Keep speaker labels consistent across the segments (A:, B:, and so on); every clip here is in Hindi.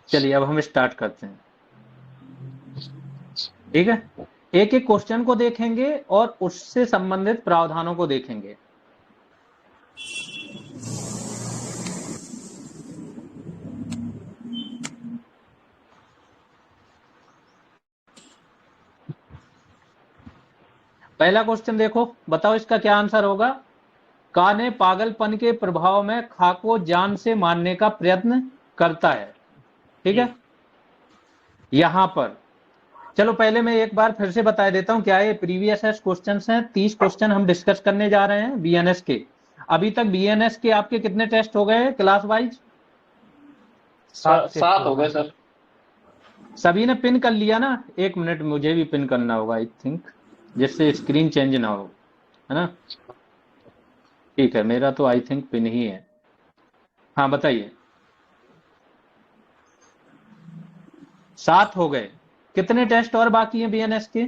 A: चलिए अब हम स्टार्ट करते हैं। ठीक है, एक एक क्वेश्चन को देखेंगे और उससे संबंधित प्रावधानों को देखेंगे। पहला क्वेश्चन देखो, बताओ इसका क्या आंसर होगा। का ने पागलपन के प्रभाव में खा को जान से मारने का प्रयत्न करता है। ठीक है, यहां पर चलो पहले मैं एक बार फिर से बता देता हूं क्या ये प्रीवियस क्वेश्चन हैं। 30 क्वेश्चन हम डिस्कस करने जा रहे हैं बीएनएस के। अभी तक बीएनएस के आपके कितने टेस्ट हो गए क्लास वाइज?
B: 7 हो गए सर।
A: सभी ने पिन कर लिया ना? एक मिनट, मुझे भी पिन करना होगा आई थिंक, जिससे स्क्रीन चेंज ना हो, है ना? ठीक है, मेरा तो आई थिंक पिन ही है। हाँ बताइए। 7 हो गए। कितने टेस्ट और बाकी हैं बीएनएस के?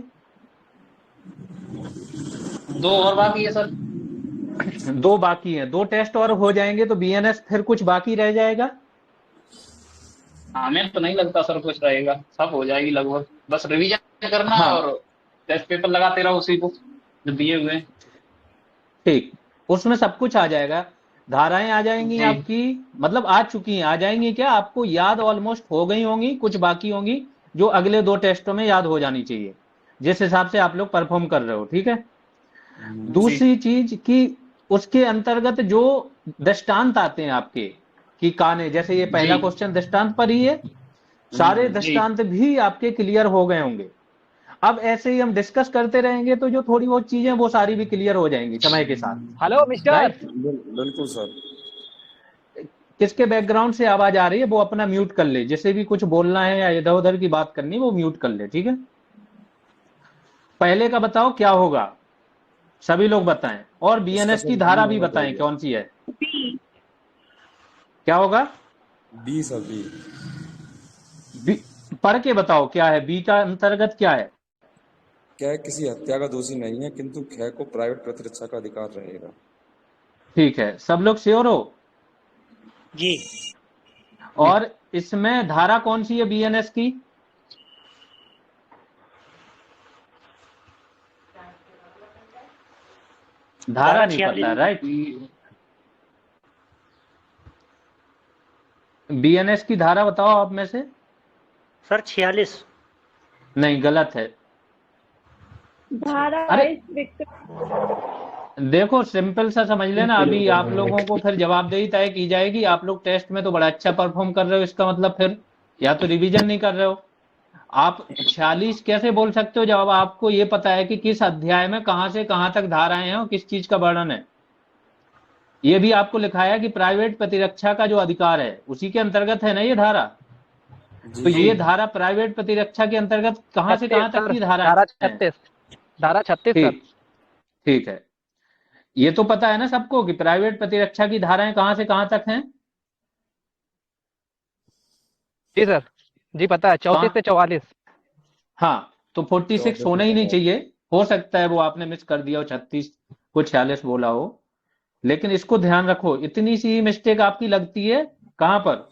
B: 2 और बाकी है सर।
A: 2 बाकी हैं। 2 टेस्ट और हो जाएंगे तो बीएनएस फिर कुछ बाकी रह जाएगा?
B: हमें तो नहीं लगता सर कुछ रहेगा, सब हो जाएगी लगभग। बस रिवीजन करना है
A: हाँ
B: और टेस्ट पेपर लगाते रहो उसी को जो दिए हुए हैं।
A: ठीक, उसमें सब कुछ आ जाएगा। धाराएं आ जाएंगी
B: जी
A: आपकी, मतलब आ चुकी हैं। आ जाएंगी क्या, आपको याद ऑलमोस्ट हो गई होंगी, कुछ बाकी होंगी जो अगले 2 टेस्टों में याद हो जानी चाहिए, जिस हिसाब से आप लोग परफॉर्म कर रहे हो। ठीक है,
B: जी
A: दूसरी चीज कि उसके अंतर्गत जो दृष्टांत आते हैं आपके, कि काने, जैसे ये
B: जी
A: पहला क्वेश्चन दृष्टांत पर ही है, सारे
B: जी।
A: दृष्टांत भी आपके क्लियर हो गए होंगे। अब ऐसे ही हम डिस्कस करते रहेंगे तो जो थोड़ी बहुत चीजें वो सारी भी क्लियर हो जाएंगी समय के साथ।
C: Hello mister.
A: राइट?
D: बिल्कुल सर।
A: किसके बैकग्राउंड से आवाज आ रही है वो अपना म्यूट कर ले, जिसे भी कुछ बोलना है या इधर उधर की बात करनी है वो म्यूट कर ले। ठीक है, पहले का बताओ क्या होगा, सभी लोग बताएं, और
D: इसका
A: बीएनएस की
D: सर बी
A: धारा भी
D: होना
A: बताएं
D: चाहिए।
A: कौन सी है। क्या होगा?
D: B sir, B.
A: बी, पढ़ के बताओ क्या है, बी का अंतर्गत क्या है।
D: क्या किसी हत्या का दोषी नहीं है, किंतु ख को प्राइवेट प्रतिरक्षा का अधिकार रहेगा।
A: ठीक है, सब लोग श्योर हो?
C: जी।
A: और इसमें धारा कौन सी है बीएनएस की? धारा
C: धारा
A: नहीं
C: 46।
A: पता, राइट? बीएनएस की धारा बताओ आप में से।
C: सर 46।
A: नहीं, गलत है।
E: धारा
A: अरे
E: वाइज विक्टिम।
A: देखो, सिंपल सा समझ लेना, अभी आप लोगों को फिर जवाबदेही तय की जाएगी। आप लोग टेस्ट में तो बड़ा अच्छा परफॉर्म कर रहे हो, इसका मतलब फिर या तो रिवीजन नहीं कर रहे हो। आप 46 कैसे बोल सकते हो जब आपको ये पता है कि किस अध्याय में कहां से कहां तक धाराएं हैं और किस चीज का वर्णन है। ये भी आपको लिखाया है कि प्राइवेट प्रतिरक्षा का जो अधिकार है उसी के अंतर्गत है ना ये धारा।
D: जी
A: तो
D: जी।
A: ये धारा प्राइवेट प्रतिरक्षा के अंतर्गत कहां से
C: 36
A: कहां तक
C: सर।
A: की धाराएं
C: धारा
A: हैं?
C: 36। धारा 36 सर।
A: ठीक, ठीक है, ये तो पता है ना सबको कि प्राइवेट प्रतिरक्षा की धाराएं कहां से कहां तक हैं।
C: जी सर। जी पता है, 34
A: कहां?
C: से 44।
A: हाँ, तो 46
D: चौबीस
A: होना ही नहीं
D: बताओ।
A: चाहिए। हो सकता है वो आपने मिस कर दिया हो, 36 को 46 बोला हो। लेकिन इसको ध्यान रखो, इतनी सी मिस्टेक आपकी लगती है कहां पर,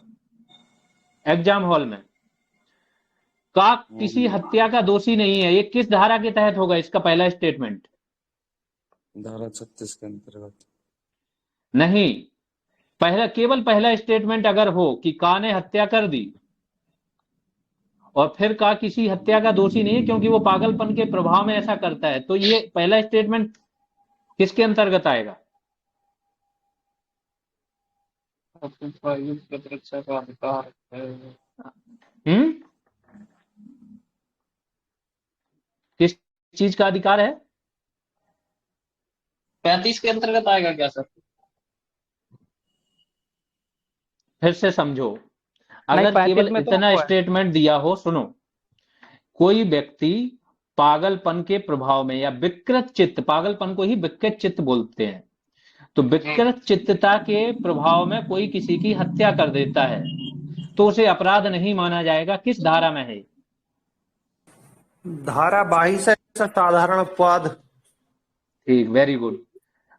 A: एग्जाम हॉल में। का किसी हत्या का दोषी नहीं है, ये किस धारा के तहत होगा इसका पहला स्टेटमेंट?
D: धारा 36 के अंतर्गत।
A: नहीं, पहला, केवल पहला स्टेटमेंट अगर हो कि का ने हत्या कर दी और फिर का किसी हत्या का दोषी नहीं है क्योंकि वो पागलपन के प्रभाव में ऐसा करता है, तो ये पहला स्टेटमेंट किसके अंतर्गत आएगा?
B: प्राइवेट प्रतिरक्षा का अधिकार है।
A: हम्म, किस चीज का अधिकार है?
B: 35 के अंतर्गत आएगा क्या सर?
A: फिर से समझो,
C: नहीं,
A: अगर
C: 35
A: केवल
C: में तो
A: इतना
C: वो है।
A: स्टेटमेंट दिया हो, सुनो, कोई व्यक्ति पागलपन के प्रभाव में या विकृत चित्त, पागलपन को ही विकृत चित्त बोलते हैं, तो
B: जी
A: विकृत चित्तता के प्रभाव में कोई किसी की हत्या कर देता है तो उसे अपराध नहीं माना जाएगा। किस धारा में है?
F: धारा 22 है सर, साधारण अपवाद।
A: ठीक, वेरी गुड।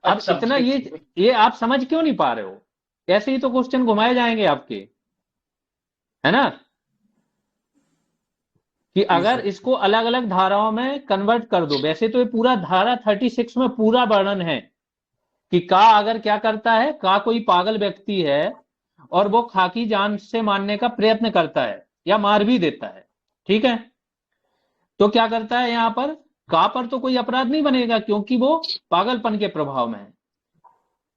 A: अब
B: अच्छा
A: इतना
B: ठीक।
A: ये आप समझ क्यों नहीं पा रहे हो? ऐसे ही तो क्वेश्चन घुमाए जाएंगे आपके, है ना? कि अगर इसको अलग अलग धाराओं में कन्वर्ट कर दो, वैसे तो ये पूरा धारा 36 में पूरा वर्णन है कि का अगर क्या करता है, का कोई पागल व्यक्ति है और वो खाकी जान से मारने का प्रयत्न करता है या मार भी देता है, ठीक है, तो क्या करता है यहां पर, का पर तो कोई अपराध नहीं बनेगा क्योंकि वो पागलपन के प्रभाव में है,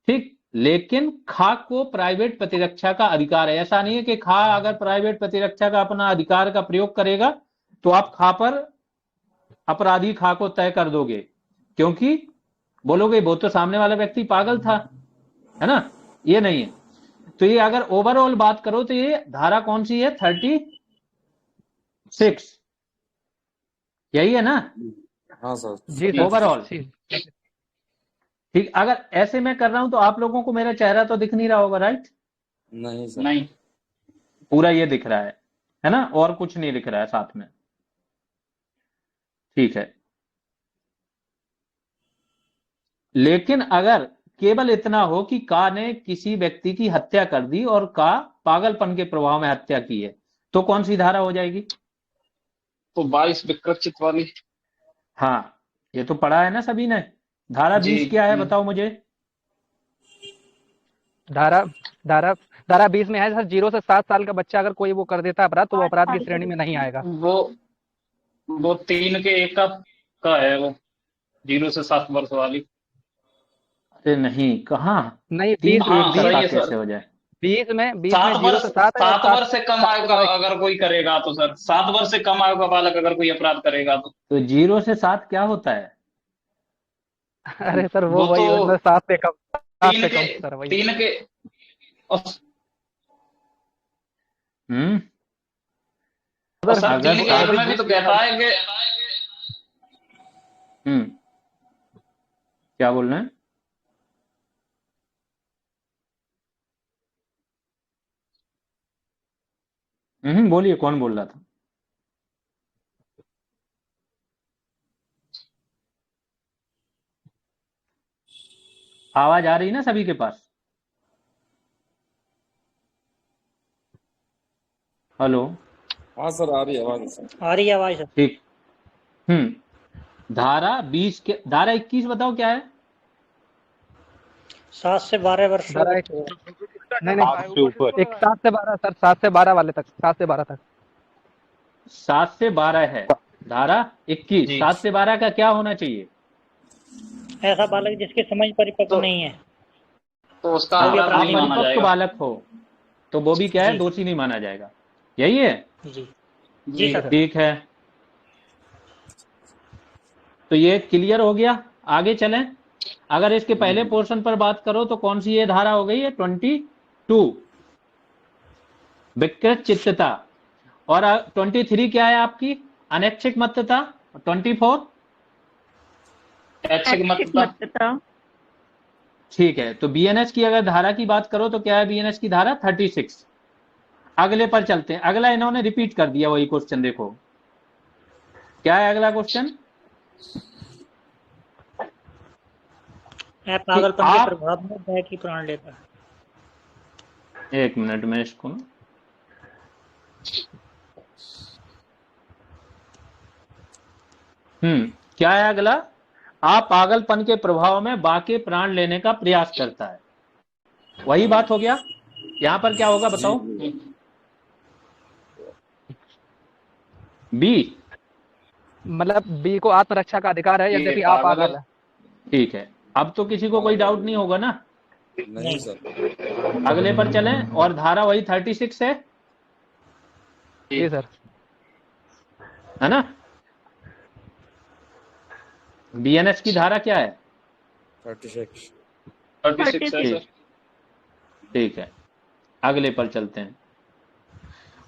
A: ठीक। लेकिन खा को प्राइवेट प्रतिरक्षा का अधिकार है। ऐसा नहीं है कि खा अगर प्राइवेट प्रतिरक्षा का अपना अधिकार का प्रयोग करेगा तो आप खा पर अपराधी खा को तय कर दोगे, क्योंकि बोलोगे वो तो सामने वाला व्यक्ति पागल था, है ना, ये नहीं है। तो ये अगर ओवरऑल बात करो तो ये धारा कौन सी है, 36, यही है ना?
D: हाँ सर।
C: जी सर।
A: ओवरऑल
C: जी।
A: ठीक। अगर ऐसे मैं कर रहा हूं तो आप लोगों को मेरा चेहरा तो दिख नहीं रहा होगा, राइट?
D: नहीं सर।
B: नहीं,
A: पूरा ये दिख रहा है ना, और कुछ नहीं दिख रहा है साथ में, ठीक है। लेकिन अगर केवल इतना हो कि का ने किसी व्यक्ति की हत्या कर दी और का पागलपन के प्रभाव में हत्या की है, तो कौन सी धारा हो जाएगी?
B: तो 22 विकृत वाली।
A: हाँ, ये तो पढ़ा है ना सभी ने। धारा 20 क्या है बताओ मुझे?
C: धारा धारा धारा 20 में है सर, 0 से 7 साल का बच्चा अगर कोई वो कर देता है अपराध तो वो अपराध की श्रेणी में नहीं आएगा।
B: वो 3 के 1 का है, वो 0 से 7 वर्ष वाली।
A: अरे नहीं, कहाँ
C: नहीं,
A: 3
B: हाँ,
A: के 1
B: सही
A: का
B: है
A: कैसे
B: सर।
A: हो जाए?
C: 20 में
B: 7
C: 0
B: वर्ष
C: से 7 है और
B: 7 वर्ष से कम आयु का अगर कोई करेगा तो सर, 7 वर्ष से कम आयु का बालक अगर कोई अपराध करेगा
A: तो 0 से 7 क्या होता है?
C: अरे सर वो
B: वो
C: वही
B: तो
C: मतलब 7 से कम, 7
B: 3
C: से
B: के
C: कम सर वही।
B: 3 के और
A: हम्म
B: सर
A: अगर
B: 3 के 1 में भी तो कहता है कि
A: क्या बोल रहे हैं? बोलिए, कौन बोल रहा था? आवाज आ रही ना सभी के पास? हेलो?
D: हाँ सर, आ रही है आवाज सर।
C: आ रही है आवाज सर।
A: ठीक। धारा 20 के, धारा 21 बताओ क्या है?
C: 7 से 12 वर्ष। नहीं नहीं, एक 7 से 12 सर, 7 से 12 वाले तक, 7 से 12 तक।
A: 7 से 12 है धारा 21।
B: जी।
A: 7 से 12 का क्या होना चाहिए?
C: ऐसा बालक जिसकी समझ परिपक्व नहीं है
B: तो उसका
A: हाँ,
B: अपराध नहीं माना
A: अपरिपक्व
B: जाएगा।
A: बालक हो तो वो भी क्या है,
C: जी।
A: दोषी नहीं माना जाएगा, यही है।
C: जी
B: जी
C: सर।
A: ठीक है, तो ये क्लियर हो गया। आगे चलें। अगर इसके पहले पोर्शन पर बात करो तो कौन सी ये धारा हो गई है? 22 विकृत चित्तता। और 23 क्या है आपकी? अनैच्छिक मत्तता। 24
B: ऐच्छिक मत्तता।
A: ठीक है, तो बीएनएस की अगर धारा की बात करो तो क्या है बीएनएस की धारा? 36। अगले पर चलते हैं। अगला इन्होंने रिपीट कर दिया वही क्वेश्चन, देखो क्या है अगला क्वेश्चन?
C: पागलपन के प्रभाव में गाय की प्राण लेता है।
A: 1 मिनट में इसको ना, क्या है अगला? आप पागलपन के प्रभाव में बाके प्राण लेने का प्रयास करता है, वही बात हो गया। यहां पर क्या होगा बताओ? बी,
C: मतलब बी को आत्मरक्षा का अधिकार है यद्यपि आप पागल है।
A: ठीक है, अब तो किसी को कोई डाउट नहीं होगा ना?
D: नहीं सर।
A: अगले पर चलें। और धारा वही 36 है,
C: जी सर।
A: है ना? बीएनएस की धारा क्या है?
D: 36।
B: 36 है सर।
A: ठीक है, अगले पर चलते हैं।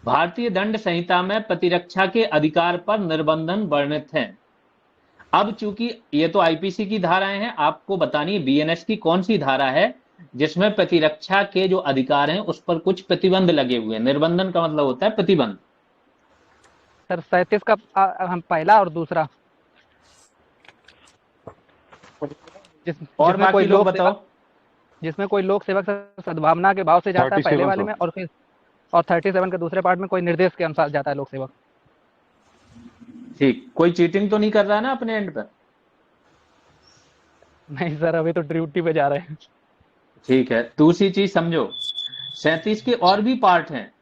A: भारतीय दंड संहिता में प्रतिरक्षा के अधिकार पर निर्बंधन वर्णित हैं। अब चूंकि ये तो आईपीसी की धाराएं हैं, आपको बतानी है बीएनएस की कौन सी धारा है जिसमें प्रतिरक्षा के जो अधिकार हैं उस पर कुछ प्रतिबंध लगे हुए हैं। निर्बंधन का मतलब होता है प्रतिबंध।
C: सर 37 का हम पहला और दूसरा।
A: और बाकी लोग बताओ।
C: जिसमें कोई लोक सेवक सद्भावना के भाव से जाता है पहले वाले में, और फिर 37 के दूसरे पार्ट में कोई निर्देश के अनुसार जाता है लोक सेवक।
A: ठीक, कोई चीटिंग तो नहीं कर रहा है ना अपने एंड पर?
C: नहीं सर, अभी तो ड्यूटी पे जा रहे हैं।
A: ठीक है, दूसरी चीज समझो, 37 के और भी पार्ट हैं।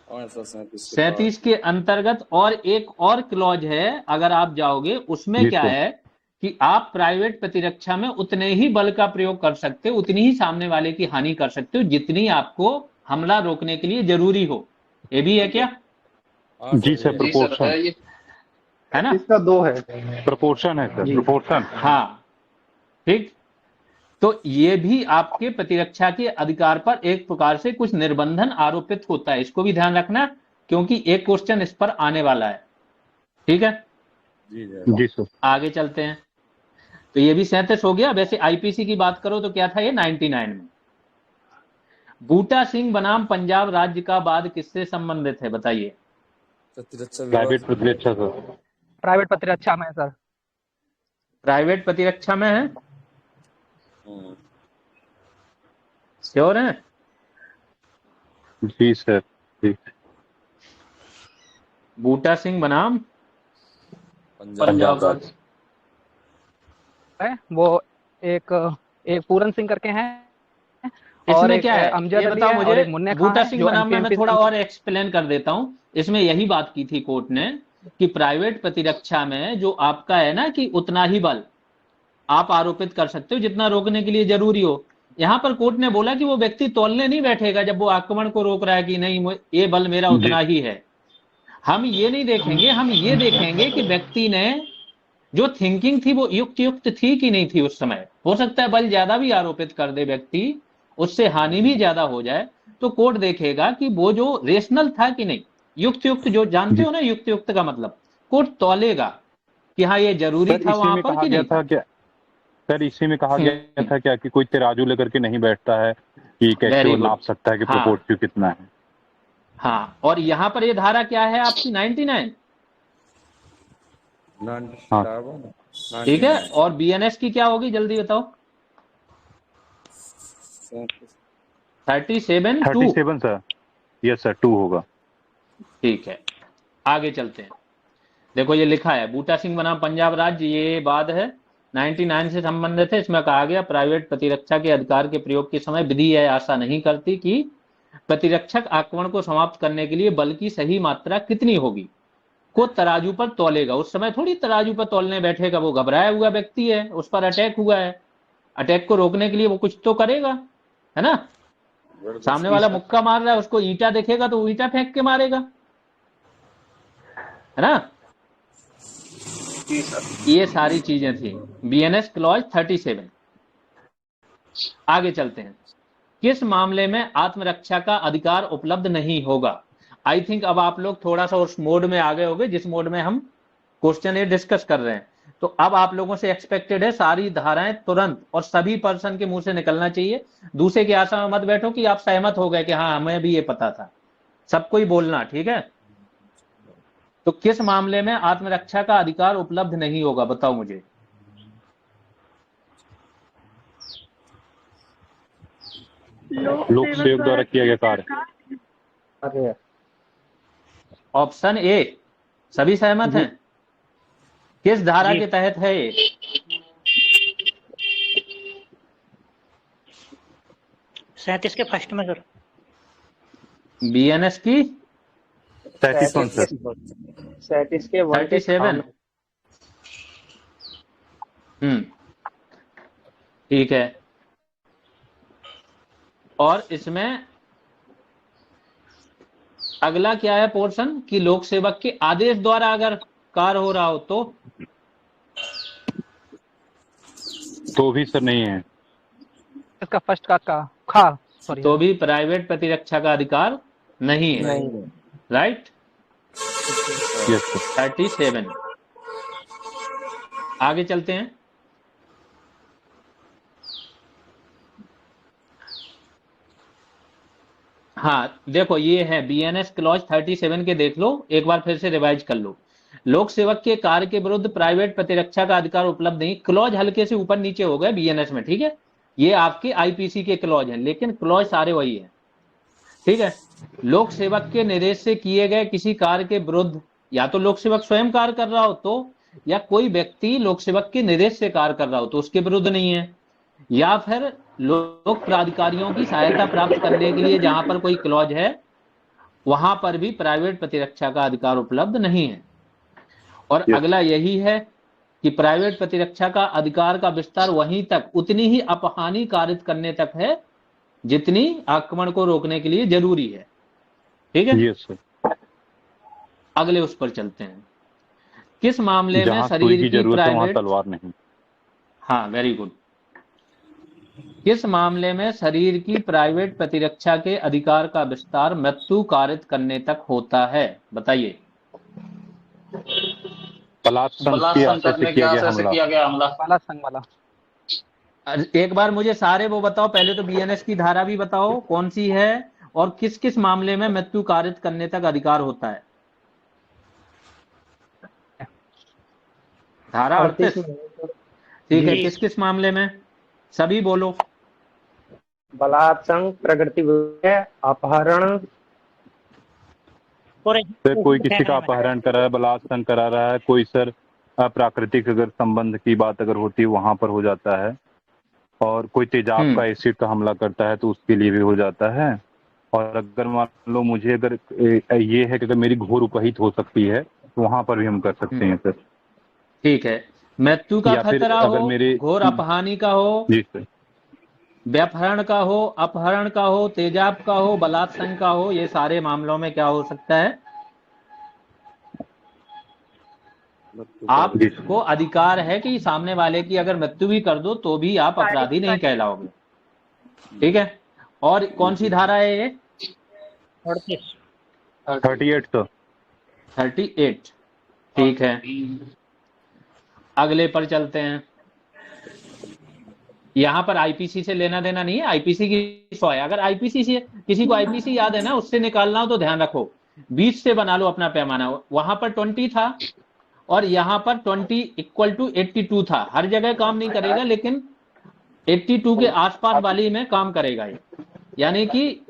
D: और ऐसा 37 के
A: 37 के अंतर्गत और एक और क्लॉज है, अगर आप जाओगे उसमें
E: जी
A: क्या
E: सर।
A: है कि आप प्राइवेट प्रतिरक्षा में उतने ही बल का प्रयोग कर सकते हो, उतनी ही सामने वाले की हानि कर सकते हो जितनी आपको हमला रोकने के लिए जरूरी हो। ये भी है क्या?
D: हाँ
E: जी सर,
B: जी सर
E: प्रोपोर्शन
B: है ये।
A: है ना?
F: इसका 2 है।
E: प्रोपोर्शन है सर,
C: जी।
E: प्रोपोर्शन।
A: हाँ, ठीक। तो ये भी आपके प्रतिरक्षा के अधिकार पर एक प्रकार से कुछ निर्बंधन आरोपित होता है, इसको भी ध्यान रखना, क्योंकि एक क्वेश्चन इस पर आने वाला है। ठीक है,
D: जी जय।
E: जी सर।
A: आगे चलते हैं। तो ये भी 37 हो गया। वैसे आईपीसी की बात करो तो क्या था ये 99 में। बूटा सिंह बनाम पंजाब राज्य का वाद किससे संबंधित है, बताइए?
D: प्रतिरक्षा
E: प्राइवेट
D: विवाद।
E: प्रतिरक्षा सर।
C: प्राइवेट प्रतिरक्षा में है सर।
A: प्राइवेट प्रतिरक्षा में है,
D: हम्म,
A: श्योर है?
E: जी सर। जी।
A: बूटा सिंह बनाम
B: पंजाब राज्य।
C: है वो एक एक पूरन सिंह करके हैं, और
A: इसमें
C: एक
A: क्या है
C: अमजद
A: ये
C: अली
A: बताओ
C: है,
A: मुझे।
C: और एक मुन्ने खां
A: बूटा
C: है
A: सिंह
C: जो
A: बनाम में मैं
C: एमपीएमपी
A: थोड़ा
C: से।
A: और एक्सप्लेन कर देता हूं। इसमें यही बात की थी कोर्ट ने कि प्राइवेट प्रतिरक्षा में जो आपका है ना कि उतना ही बल आप आरोपित कर सकते हो जितना रोकने के लिए जरूरी हो। यहां पर कोर्ट ने बोला कि वो व्यक्ति तौलने नहीं बैठेगा जब वो आक्रमण को रोक रहा है कि नहीं ये बल मेरा
E: जी
A: उतना ही है। हम ये नहीं देखेंगे, हम ये देखेंगे कि व्यक्ति ने जो थिंकिंग थी वो युक्त युक्त थी कि नहीं थी उस समय। हो सकता है बल ज्यादा भी आरोपित कर दे व्यक्ति, उससे हानि भी ज्यादा हो जाए, तो कोर्ट देखेगा कि वो जो रेशनल था कि नहीं, युक्त युक्त, जो जानते
E: जी
A: हो ना युक्त युक्त का मतलब, कोर्ट तौलेगा कि हाँ ये जरूरी
E: सर,
A: था
E: इसी
A: वहां
E: में
A: पर
E: कहा
A: कि
E: गया
A: नहीं
E: था
A: था।
E: क्या? सर, इसी में कहा गया था क्या कि कोई तराजू लेकर के नहीं बैठता है कि कैसे
A: वेरी
E: वो
A: गुड।
E: नाप सकता है कि
A: हाँ
E: प्रोपोर्टिव कितना है।
A: हाँ, और यहां पर ये धारा क्या है आपकी 99।
E: हाँ।
A: ठीक है, और बीएनएस की क्या होगी जल्दी बताओ? 37(2).
E: 37 सर। यस सर, 2 होगा।
A: ठीक है, आगे चलते हैं। देखो ये लिखा है बूटा सिंह बनाम पंजाब राज्य, ये वाद है 99 से संबंधित है। इसमें कहा गया प्राइवेट प्रतिरक्षा के अधिकार के प्रयोग के समय विधि यह आशा नहीं करती कि प्रतिरक्षक आक्रमण को समाप्त करने के लिए बल की सही मात्रा कितनी होगी को तराजू पर तौलेगा। उस समय थोड़ी तराजू पर तौलने बैठेगा, वो घबराया हुआ व्यक्ति है, उस पर अटैक हुआ है, अटैक को रोकने के लिए वो कुछ तो करेगा, है ना? सामने वाला मुक्का मार रहा है, उसको ईंटा देखेगा तो वो ईंटा फेंक के मारेगा, है ना?
B: जी सर।
A: ये सारी चीजें थी बीएनएस क्लॉज 37। आगे चलते हैं। किस मामले में आत्मरक्षा का अधिकार उपलब्ध नहीं होगा? आई थिंक अब आप लोग थोड़ा सा उस मोड में आ गए होंगे जिस मोड में हम क्वेश्चन ये डिस्कस कर रहे हैं। तो अब आप लोगों से एक्सपेक्टेड है सारी धाराएं तुरंत और सभी पर्सन के मुंह से निकलना चाहिए। दूसरे की आशा में मत बैठो कि आप सहमत हो गए कि हाँ हमें भी ये पता था। सबको ही बोलना, ठीक है? तो किस मामले में आत्मरक्षा का अधिकार उपलब्ध नहीं होगा, बताओ मुझे।
E: लोक सेवक द्वारा किया गया कार्य।
A: ऑप्शन ए, सभी सहमत हैं? किस धारा
B: जी।
A: के तहत है ये?
G: 37 के फर्स्ट में सर।
A: बीएनएस की
E: 37 सर।
F: 37 के
A: 37। ठीक है, और इसमें अगला क्या है पोर्शन कि लोक सेवक के आदेश द्वारा अगर कार्य हो रहा हो
E: तो भी सर नहीं है।
C: इसका फर्स्ट का खा सॉरी
A: तो भी प्राइवेट प्रतिरक्षा का अधिकार नहीं है, राइट?
E: Yes sir.
A: 37। आगे चलते हैं। हाँ देखो ये है बीएनएस क्लॉज 37 के, देख लो एक बार फिर से रिवाइज कर लो। लोक सेवक के कार्य के विरुद्ध प्राइवेट प्रतिरक्षा का अधिकार उपलब्ध नहीं। क्लॉज हल्के से ऊपर नीचे हो गए बीएनएस में, ठीक है? ये आपके आईपीसी के क्लॉज हैं, लेकिन क्लॉज सारे वही है, ठीक है? लोक सेवक के निर्देश से किए गए किसी कार्य के विरुद्ध या तो लोक सेवक स्वयं कार्य कर रहा हो तो, या कोई व्यक्ति लोक सेवक के निर्देश से कार्य कर रहा हो तो उसके विरुद्ध नहीं है, या फिर लोक प्राधिकारियों की सहायता प्राप्त करने के लिए जहां पर कोई क्लॉज है वहां पर भी प्राइवेट प्रतिरक्षा का अधिकार उपलब्ध नहीं है। और अगला यही है कि प्राइवेट प्रतिरक्षा का अधिकार का विस्तार वहीं तक उतनी ही अपहानि कारित करने तक है जितनी आक्रमण को रोकने के लिए जरूरी है। ठीक है,
E: यस सर।
A: अगले उस पर चलते हैं। किस मामले में
E: जहां सुई
A: शरीर
E: की
A: की
E: जरूरत है वहां
A: प्राइवेट,
E: तलवार नहीं।
A: हाँ वेरी गुड, किस मामले में शरीर की प्राइवेट प्रतिरक्षा के अधिकार का विस्तार मृत्यु कारित करने तक होता है, बताइए।
E: बलात्संग
B: बलात्संग
E: की आशय
B: करने
E: से
B: की
E: किया गया
B: आशय से
E: हमला।
B: किया गया हमला।
C: वाला संग वाला।
A: एक बार मुझे सारे वो बताओ, पहले तो बीएनएस की धारा भी बताओ कौन सी है और किस किस मामले में मृत्यु कारित करने तक अधिकार होता है। धारा 38, ठीक है,
G: जी।
A: किस किस मामले में, सभी बोलो।
F: बलात्संग, प्रकृति विरोध, अपहरण,
G: और
E: सर कोई किसी का अपहरण करा है, बलात्संग करा रहा है, कोई सर अप्राकृतिक अगर संबंध की बात अगर होती है वहां पर हो जाता है, और कोई तेजाब का एसिड का हमला करता है तो उसके लिए भी हो जाता है। और अगर मान लो मुझे अगर ये है कि अगर मेरी घोर उपहित हो सकती है तो वहां पर भी हम कर सकते हैं सर।
A: ठीक है, मृत्यु का
E: या फिर
A: खतरा
E: अगर
A: हो,
E: मेरे
A: घोर अपहानि का हो,
E: जी सर,
A: व्यपहरण का हो, अपहरण का हो, तेजाब का हो, बलात्संग का हो, ये सारे मामलों में क्या हो सकता है, आपको अधिकार है कि सामने वाले की अगर मृत्यु भी कर दो तो भी आप अपराधी नहीं कहलाओगे। ठीक है, और कौन सी धारा है ये,
E: 38 सर।
A: 38, ठीक है। अगले पर चलते हैं। यहां पर आईपीसी से लेना देना नहीं है, आईपीसी की 100 है। अगर आईपीसी से किसी को आईपीसी याद है ना, उससे निकालना हो तो ध्यान रखो 20 से बना लो अपना पैमाना। वहां पर 20 था और यहां पर 20 इक्वल टू 82 था। हर जगह काम नहीं करेगा लेकिन 82 के आसपास वाली में काम करेगा ये, यानी कि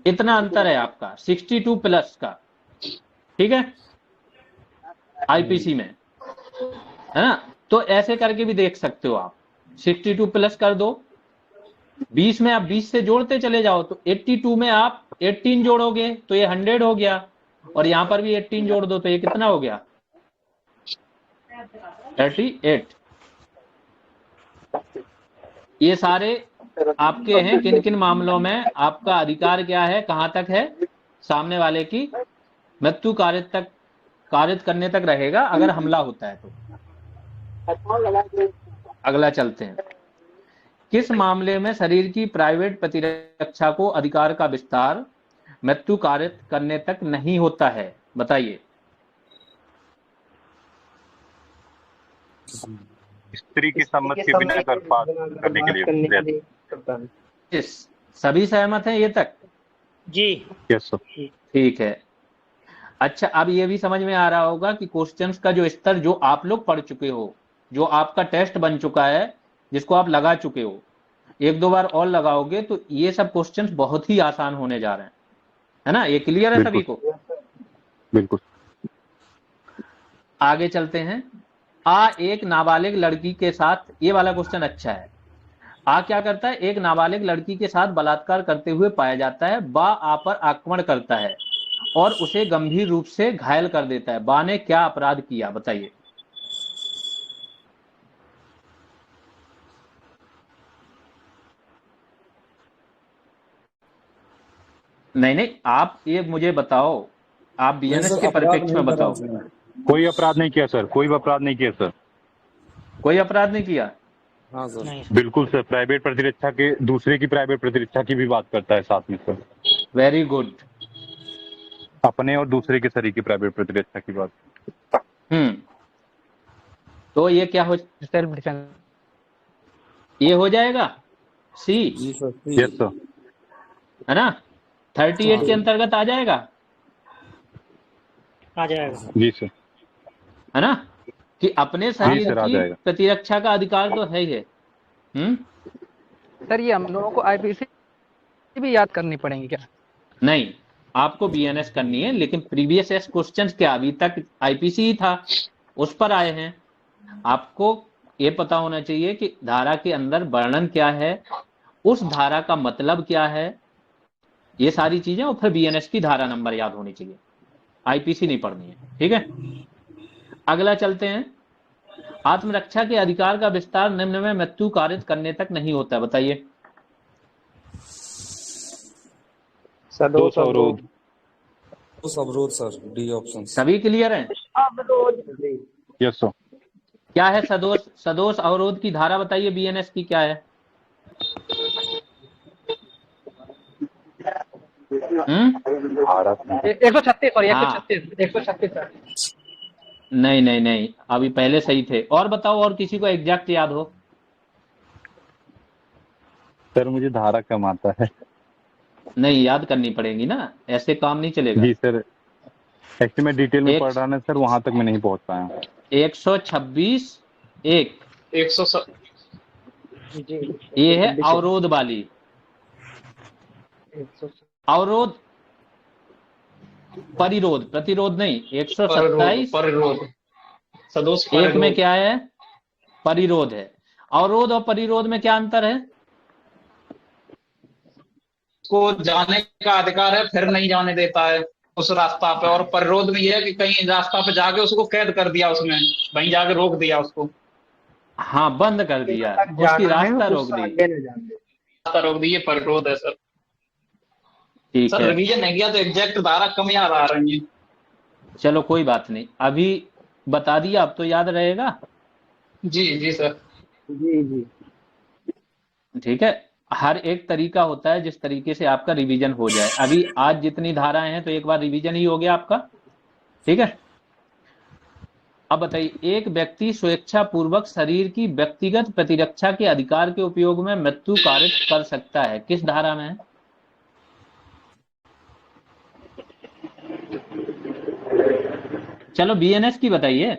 A: इतना अंतर है आपका 62 प्लस का। ठीक है, आईपीसी में है ना, तो ऐसे करके भी देख सकते हो आप। 62 प्लस कर दो, 20 में आप 20 से जोड़ते चले जाओ तो 82 में आप 18 जोड़ोगे तो ये 100 हो गया, और यहां पर भी 18 जोड़ दो तो ये कितना हो गया, 38। ये सारे आपके हैं। किन किन मामलों में आपका अधिकार क्या है, कहां तक है, सामने वाले की मृत्यु कारित करने तक रहेगा अगर हमला होता है तो। अगला चलते हैं। किस मामले में शरीर की प्राइवेट प्रतिरक्षा को अधिकार का विस्तार मृत्यु कारित करने तक नहीं होता है, बताइए।
E: स्त्री की सम्मति के बिना गर्भपात करने के लिए।
A: इस सभी सहमत हैं ये तक?
G: जी।
E: Yes sir.
A: ठीक है। अच्छा, अब ये भी समझ में आ रहा होगा कि क्वेश्चंस का जो स्तर जो आप लोग पढ़ चुके हो, जो आपका टेस्ट बन चुका है, जिसको आप लगा चुके हो, एक दो बार और लगाओगे तो ये सब क्वेश्चंस बहुत ही आसान होने जा रहे हैं, है ना, ये क्लियर है सभी को?
E: बिल्कुल।
A: आगे चलते हैं। आ एक नाबालिग लड़की के साथ, ये वाला क्वेश्चन अच्छा है। आ क्या करता है, एक नाबालिग लड़की के साथ बलात्कार करते हुए पाया जाता है। बा आ पर आक्रमण करता है और उसे गंभीर रूप से घायल कर देता है। बा ने क्या अपराध किया, बताइए। नहीं, आप ये मुझे बताओ, आप बीएनएस के परिप्रेक्ष्य में बताओ।
E: कोई अपराध नहीं किया सर, कोई अपराध नहीं किया सर।
A: कोई अपराध नहीं किया?
D: हाँ सर।
G: नहीं।
E: बिल्कुल सर, प्राइवेट प्रतिरक्षा के दूसरे की प्राइवेट प्रतिरक्षा की भी बात करता है साथ में सर।
A: Very good.
E: अपने और दूसरे के शरीर की प्राइवेट प्रतिरक्षा की बात।
A: तो ये क्या हो,
C: सेल्फ डिफेंस।
A: ये हो जाएगा सी,
E: यस सर,
A: है ना, 38 के अंतर्गत आ जाएगा,
G: आ जाएगा।
E: जी सर,
A: है ना, कि अपने शरीर
E: सर, आ
A: की
E: जाएगा।
A: प्रतिरक्षा का अधिकार तो है ही है।
C: सर ये हम लोगों को आईपीसी भी याद करनी पड़ेंगी क्या?
A: नहीं, आपको बीएनएस करनी है, लेकिन प्रीवियस एस क्वेश्चन क्या अभी तक आईपीसी ही था, उस पर आए हैं। आपको ये पता होना चाहिए कि धारा के अंदर वर्णन क्या है, उस धारा का मतलब क्या है, ये सारी चीजें, और फिर बीएनएस की धारा नंबर याद होनी चाहिए, आईपीसी नहीं पढ़नी है। ठीक है, अगला चलते हैं। आत्मरक्षा के अधिकार का विस्तार निम्न में मृत्यु कारित करने तक नहीं होता, बताइए।
F: सदोष
E: अवरोध।
D: उस अवरोध सर, डी ऑप्शन।
A: सभी क्लियर हैं?
E: Yes sir.
A: क्या है सदोष अवरोध की धारा, बताइए बीएनएस की क्या है?
C: 136 सॉरी 136
A: नहीं, अभी पहले सही थे। और बताओ, और किसी को एग्जैक्ट याद हो?
E: सर मुझे धारा कम आता है।
A: नहीं, याद करनी पड़ेगी ना, ऐसे काम नहीं चलेगा।
E: जी सर, एक्चुअली मैं डिटेल में पढ़ रहा ना सर, वहां तक मैं नहीं पहुंच पाया।
A: 126(1)
B: 100
A: ये है अवरोध वाली। अवरोध, परिरोध, प्रतिरोध नहीं। 127
B: परिरोध, सदोष
A: एक में
B: परिरोध।
A: क्या है? परिरोध है। अवरोध और परिरोध में क्या अंतर है?
B: को जाने का अधिकार है, फिर नहीं जाने देता है उस रास्ता पे। और परिरोध में यह है कि कहीं रास्ता पे जाके उसको कैद कर दिया, उसमें वहीं जाके रोक दिया उसको।
A: हाँ, बंद कर दिया, उसकी रास्ता रोक दी,
B: रास्ता रोक दी, ये परिरोध है सर।
A: ठीक
B: सर
A: है।
B: रिवीजन नहीं किया तो एग्जैक्ट धारा कम याद आ रही है।
A: चलो कोई बात नहीं, अभी बता दिया, अब तो याद रहेगा।
B: जी सर।
F: जी।
A: ठीक है, हर एक तरीका होता है जिस तरीके से आपका रिवीजन हो जाए। अभी आज जितनी धाराएं हैं तो एक बार रिवीजन ही हो गया आपका। ठीक है, अब बताइए, एक व्यक्ति स्वेच्छा पूर्वक शरीर की व्यक्तिगत प्रतिरक्षा के अधिकार के उपयोग में मृत्यु कारित कर सकता है, किस धारा में है? चलो बीएनएस की बताइए।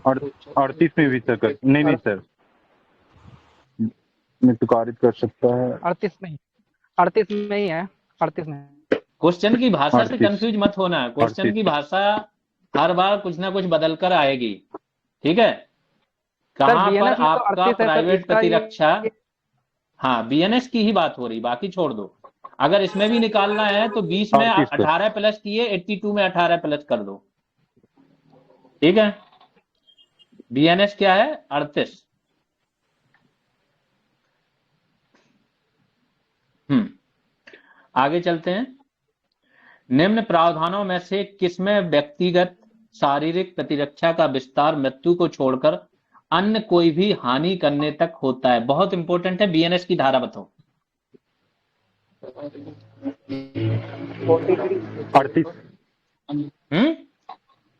E: 38 में भी सर नहीं सर, मृत्यु कारित कर सकता है।
C: 38 में ही है, 38 में।
A: क्वेश्चन की भाषा से
E: 38
A: कंफ्यूज मत होना, क्वेश्चन की भाषा हर बार कुछ ना कुछ बदल कर आएगी। ठीक है, कहां पर आपका प्राइवेट प्रतिरक्षा, हाँ बीएनएस की ही बात हो रही, बाकी छोड़ दो। अगर इसमें भी निकालना है तो 20 में 18 प्लस किए, 82 में 18 प्लस कर दो। ठीक है, बीएनएस क्या है? 38। आगे चलते हैं। निम्न प्रावधानों में से किसमें व्यक्तिगत शारीरिक प्रतिरक्षा का विस्तार मृत्यु को छोड़कर अन्य कोई भी हानि करने तक होता है? बहुत इंपॉर्टेंट है, बीएनएस की धारा बताओ।
E: 38।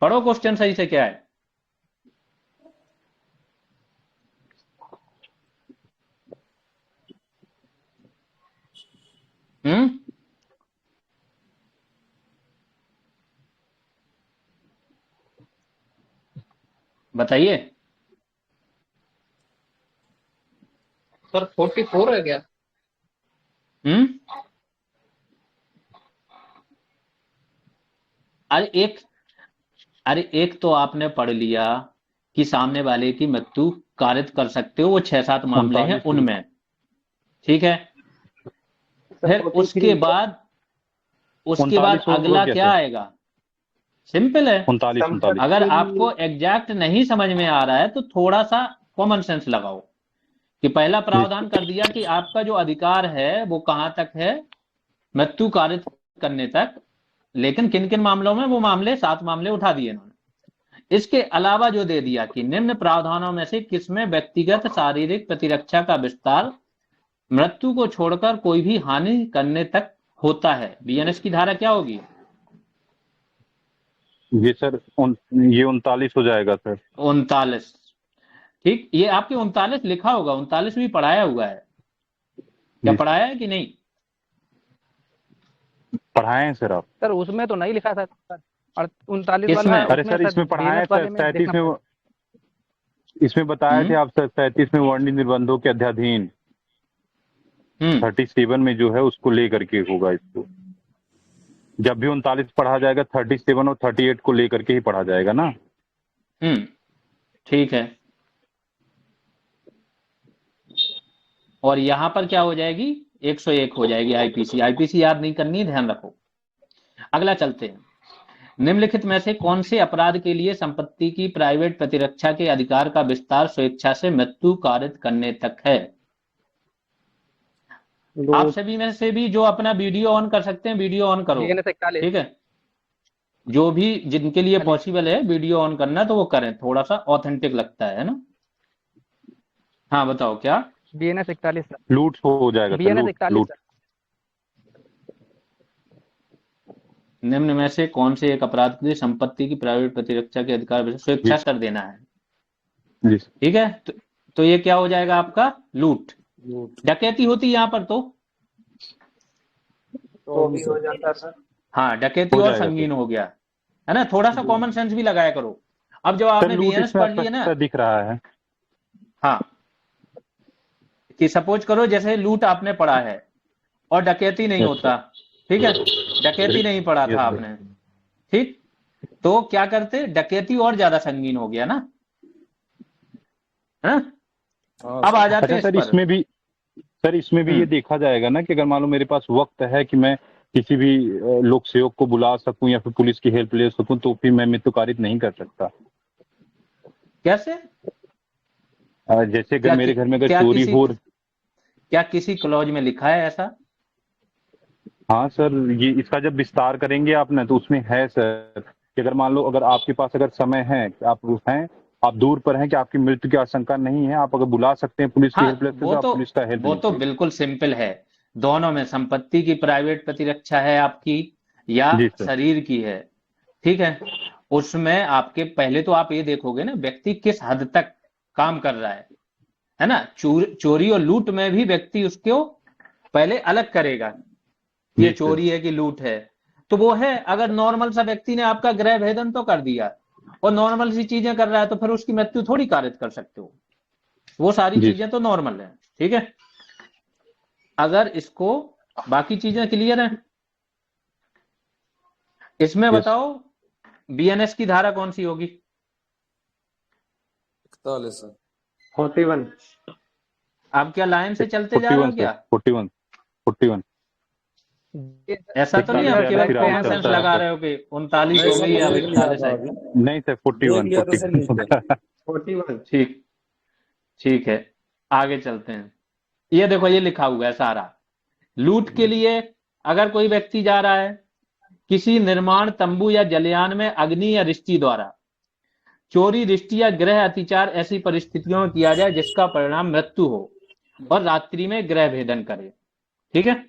A: पढ़ो क्वेश्चन सही से, क्या है? बताइए।
B: सर 44 है क्या?
A: अरे एक तो आपने पढ़ लिया कि सामने वाले की मृत्यु कारित कर सकते हो, वो 6-7 मामले हैं उनमें। ठीक है, फिर उसके बाद अगला क्या आएगा? सिंपल है।
E: 39।
A: अगर आपको एग्जैक्ट नहीं समझ में आ रहा है तो थोड़ा सा कॉमन सेंस लगाओ कि पहला प्रावधान कर दिया कि आपका जो अधिकार है वो कहां तक है? मृत्यु कारित करने तक। लेकिन किन किन मामलों में? वो मामले 7 मामले उठा दिए इन्होंने। इसके अलावा जो दे दिया कि निम्न प्रावधानों में से किसमें व्यक्तिगत शारीरिक प्रतिरक्षा का विस्तार मृत्यु को छोड़कर कोई भी हानि करने तक होता है? बीएनएस की धारा क्या होगी?
E: ये सर ये 39 हो जाएगा सर।
A: 39। ठीक, ये आपके 39 लिखा होगा, 39 भी पढ़ाया हुआ है क्या? पढ़ाया है कि नहीं?
E: पढ़ाए हैं सर आप?
C: सर उसमें तो नहीं लिखा था सर, 39
A: वाला।
E: अरे सर इसमें पढ़ाया सर, 37 में इसमें बताए थे आप सर। 37 में वर्णित निर्बंधों के अध्याधीन 37 में जो है उसको लेकर के होगा इसको। जब भी 39 पढ़ा जाएगा 37 और 38 को लेकर के ही पढ़ा जाएगा ना।
A: ठीक है। और यहां पर क्या हो जाएगी, 101 हो जाएगी आईपीसी। आईपीसी याद नहीं करनी है, ध्यान रखो। अगला चलते हैं। निम्नलिखित में से कौन से अपराध के लिए संपत्ति की प्राइवेट प्रतिरक्षा के अधिकार का विस्तार स्वेच्छा से मृत्यु कारित करने तक है? आप सभी में से भी जो अपना वीडियो ऑन कर सकते हैं वीडियो ऑन करो,
C: BNS 41।
A: ठीक है। जो भी जिनके लिए पॉसिबल है वीडियो ऑन करना तो वो करें, थोड़ा सा ऑथेंटिक लगता है ना। हाँ बताओ क्या?
C: BNS 41 sir.
E: लूट हो जाएगा सर,
C: BNS
E: लूट
C: 41
E: लूट।
C: सर।
A: निम्न में से कौन से एक अपराध के लिए संपत्ति की प्राइवेट प्रतिरक्षा के अधिकार पर स्वेच्छा कर देना है?
E: जी
A: ठीक है, तो ये क्या हो जाएगा आपका? लूट। डकैती होती यहाँ पर तो
F: भी हो जाता सर।
A: हाँ, डकैती
E: हो
A: और
E: जाएगा
A: संगीन हो गया है ना। थोड़ा सा कॉमन सेंस भी लगाया करो। अब जब
E: सर,
A: आपने
E: लूट
A: बीएनएस
E: इसमें
A: पढ़ लिया ना,
E: स्पष्ट दिख रहा है।
A: हाँ, कि सपोज करो जैसे लूट आपने पढ़ा है और डकैती नहीं होता, ठीक है, डकैती नहीं पढ़ा था आपने, ठीक, तो क्या करते? डकैती और ज्यादा संगीन हो गया ना, है ना। अब आ जाते
E: अच्छा
A: हैं
E: सर,
A: इस पर।
E: इसमें भी ये देखा जाएगा ना कि अगर मान लो मेरे पास वक्त है कि मैं किसी भी लोक सेवक को बुला सकूं या फिर पुलिस की हेल्प ले सकूं, तो फिर मैं मृत्यु कारित नहीं कर सकता।
A: कैसे?
E: जैसे अगर मेरे घर में अगर चोरी हो,
A: क्या किसी क्लॉज में लिखा है ऐसा?
E: हाँ सर, ये इसका जब विस्तार करेंगे आप ना तो उसमें है सर कि अगर मान लो अगर आपके पास अगर समय है, आप दूर पर हैं कि आपकी मृत्यु की आशंका नहीं है, आप अगर बुला सकते हैं पुलिस की
A: हाँ,
E: हेल्प ले सकते हैं, तो आप पुलिस का हेल्प
A: वो तो
E: लीजिए।
A: बिल्कुल सिंपल है। दोनों में संपत्ति की प्राइवेट प्रतिरक्षा है आपकी या
E: जी सर।
A: शरीर की है, ठीक है। उसमें आपके पहले तो आप ये देखोगे ना व्यक्ति किस हद तक काम कर रहा है ना। चोरी और लूट में भी व्यक्ति उसको पहले अलग करेगा, ये
E: जी सर।
A: चोरी है कि लूट है। तो वो है, अगर नॉर्मल सा व्यक्ति ने आपका गृह भेदन तो कर दिया और नॉर्मल सी चीजें कर रहा है, तो फिर उसकी मृत्यु थोड़ी कारित कर सकते हो। वो सारी
E: जी
A: चीजें तो नॉर्मल है, ठीक है। अगर इसको बाकी चीजें क्लियर है, इसमें
E: यस।
A: बताओ बीएनएस की धारा कौन सी होगी?
D: 41
F: 41।
A: आप क्या लाइन से चलते जा रहे हो
E: 41
A: क्या?
E: सर, 41।
A: ऐसा तो नहीं आप केवल कॉमन सेंस लगा रहे हो कि 39 हो गई या 41 है?
E: नहीं सर, 41।
F: 41।
A: ठीक, ठीक है, आगे चलते हैं। ये देखो ये लिखा हुआ है सारा। लूट के लिए अगर कोई व्यक्ति जा रहा है किसी निर्माण तंबू या जलयान में अग्नि या रिश्ती द्वारा, चोरी, रिश्ती या गृह अतिचार ऐसी परिस्थितियों में किया जाए जिसका परिणाम मृत्यु हो और रात्रि में गृह भेदन करे, ठीक है।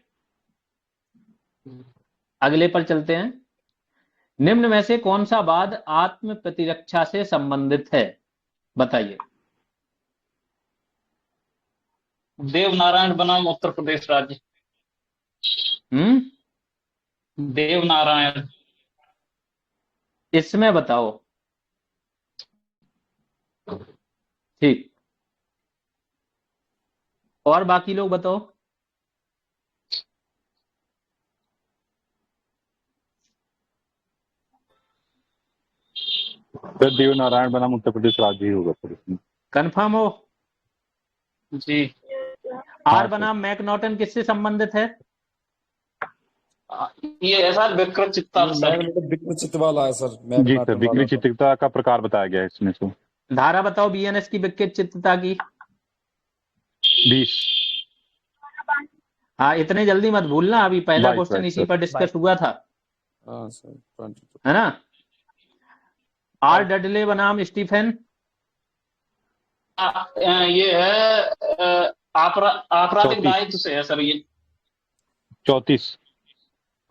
A: अगले पर चलते हैं। निम्न में से कौन सा वाद आत्म प्रतिरक्षा से संबंधित है? बताइए।
B: देवनारायण बनाम उत्तर प्रदेश राज्य। देवनारायण।
A: इसमें बताओ। ठीक, और बाकी लोग बताओ।
E: सर देवनारायण बनाम उत्तर प्रदेश राज्य ही होगा सर इसमें।
A: कंफर्म हो?
B: जी।
A: आर बनाम मैकनॉटन किससे संबंधित है?
B: ये ऐसा विकृत चित्ता सर।
D: विकृत वाला है सर।
E: जी सर, विकृत चित्तता का प्रकार बताया गया है इसमें से।
A: धारा बताओ बीएनएस की विकृत चित्तता की।
E: 20।
A: हाँ, इतने जल्दी मत भूलना, अभी पहला
E: 22,
A: क्वेश्चन इसी
E: सर।
A: पर डिस्कस हुआ था,
D: हाँ सर, 22।
A: है ना। आर डडले बनाम स्टीफन।
B: ये है आपराधिक
E: 34।
B: दायित्व से है सर ये।
E: 34।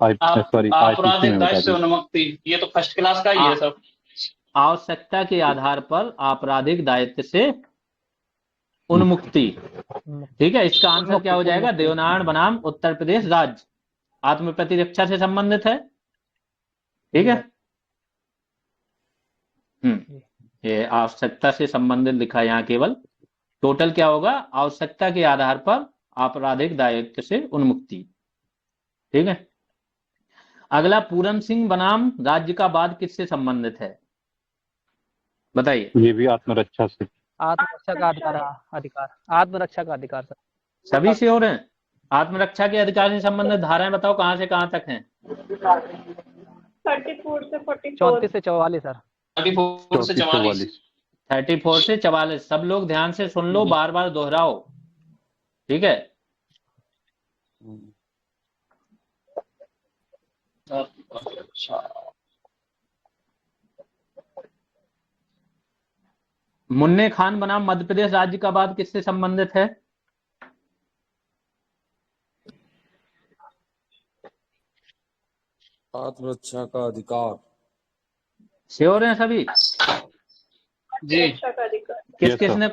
E: सॉरी,
B: आपराधिक दायित्व से उन्मुक्ति, ये तो फर्स्ट क्लास का ही है सर।
A: आवश्यकता के आधार पर आपराधिक दायित्व से उन्मुक्ति, ठीक है। इसका आंसर क्या हो जाएगा? देवनारायण बनाम उत्तर प्रदेश राज्य आत्म प्रतिरक्षा से संबंधित है, ठीक है। ये आवश्यकता से संबंधित लिखा है यहाँ केवल। टोटल क्या होगा? आवश्यकता के आधार पर आपराधिक दायित्व से उन्मुक्ति, ठीक है। अगला, पूरन सिंह बनाम राज्य का बाद किससे संबंधित है? बताइए।
E: ये भी आत्मरक्षा से।
C: आत्मरक्षा का अधिकार, आत्मरक्षा का अधिकार सर।
A: सभी से हो रहे हैं। आत्मरक्षा के अधिकार से संबंधित धाराएं बताओ कहां से कहां तक हैं?
H: 34 से 44।
C: 34 से 44 सर।
B: 34 से 44।
A: 34 से 44। सब लोग ध्यान से सुन लो, बार बार दोहराओ, ठीक है? मुन्ने खान बनाम मध्य प्रदेश राज्य का बाद किससे संबंधित है?
D: आत्मरक्षा का अधिकार।
A: श्योर हैं सभी?
B: जी।
A: किस किसने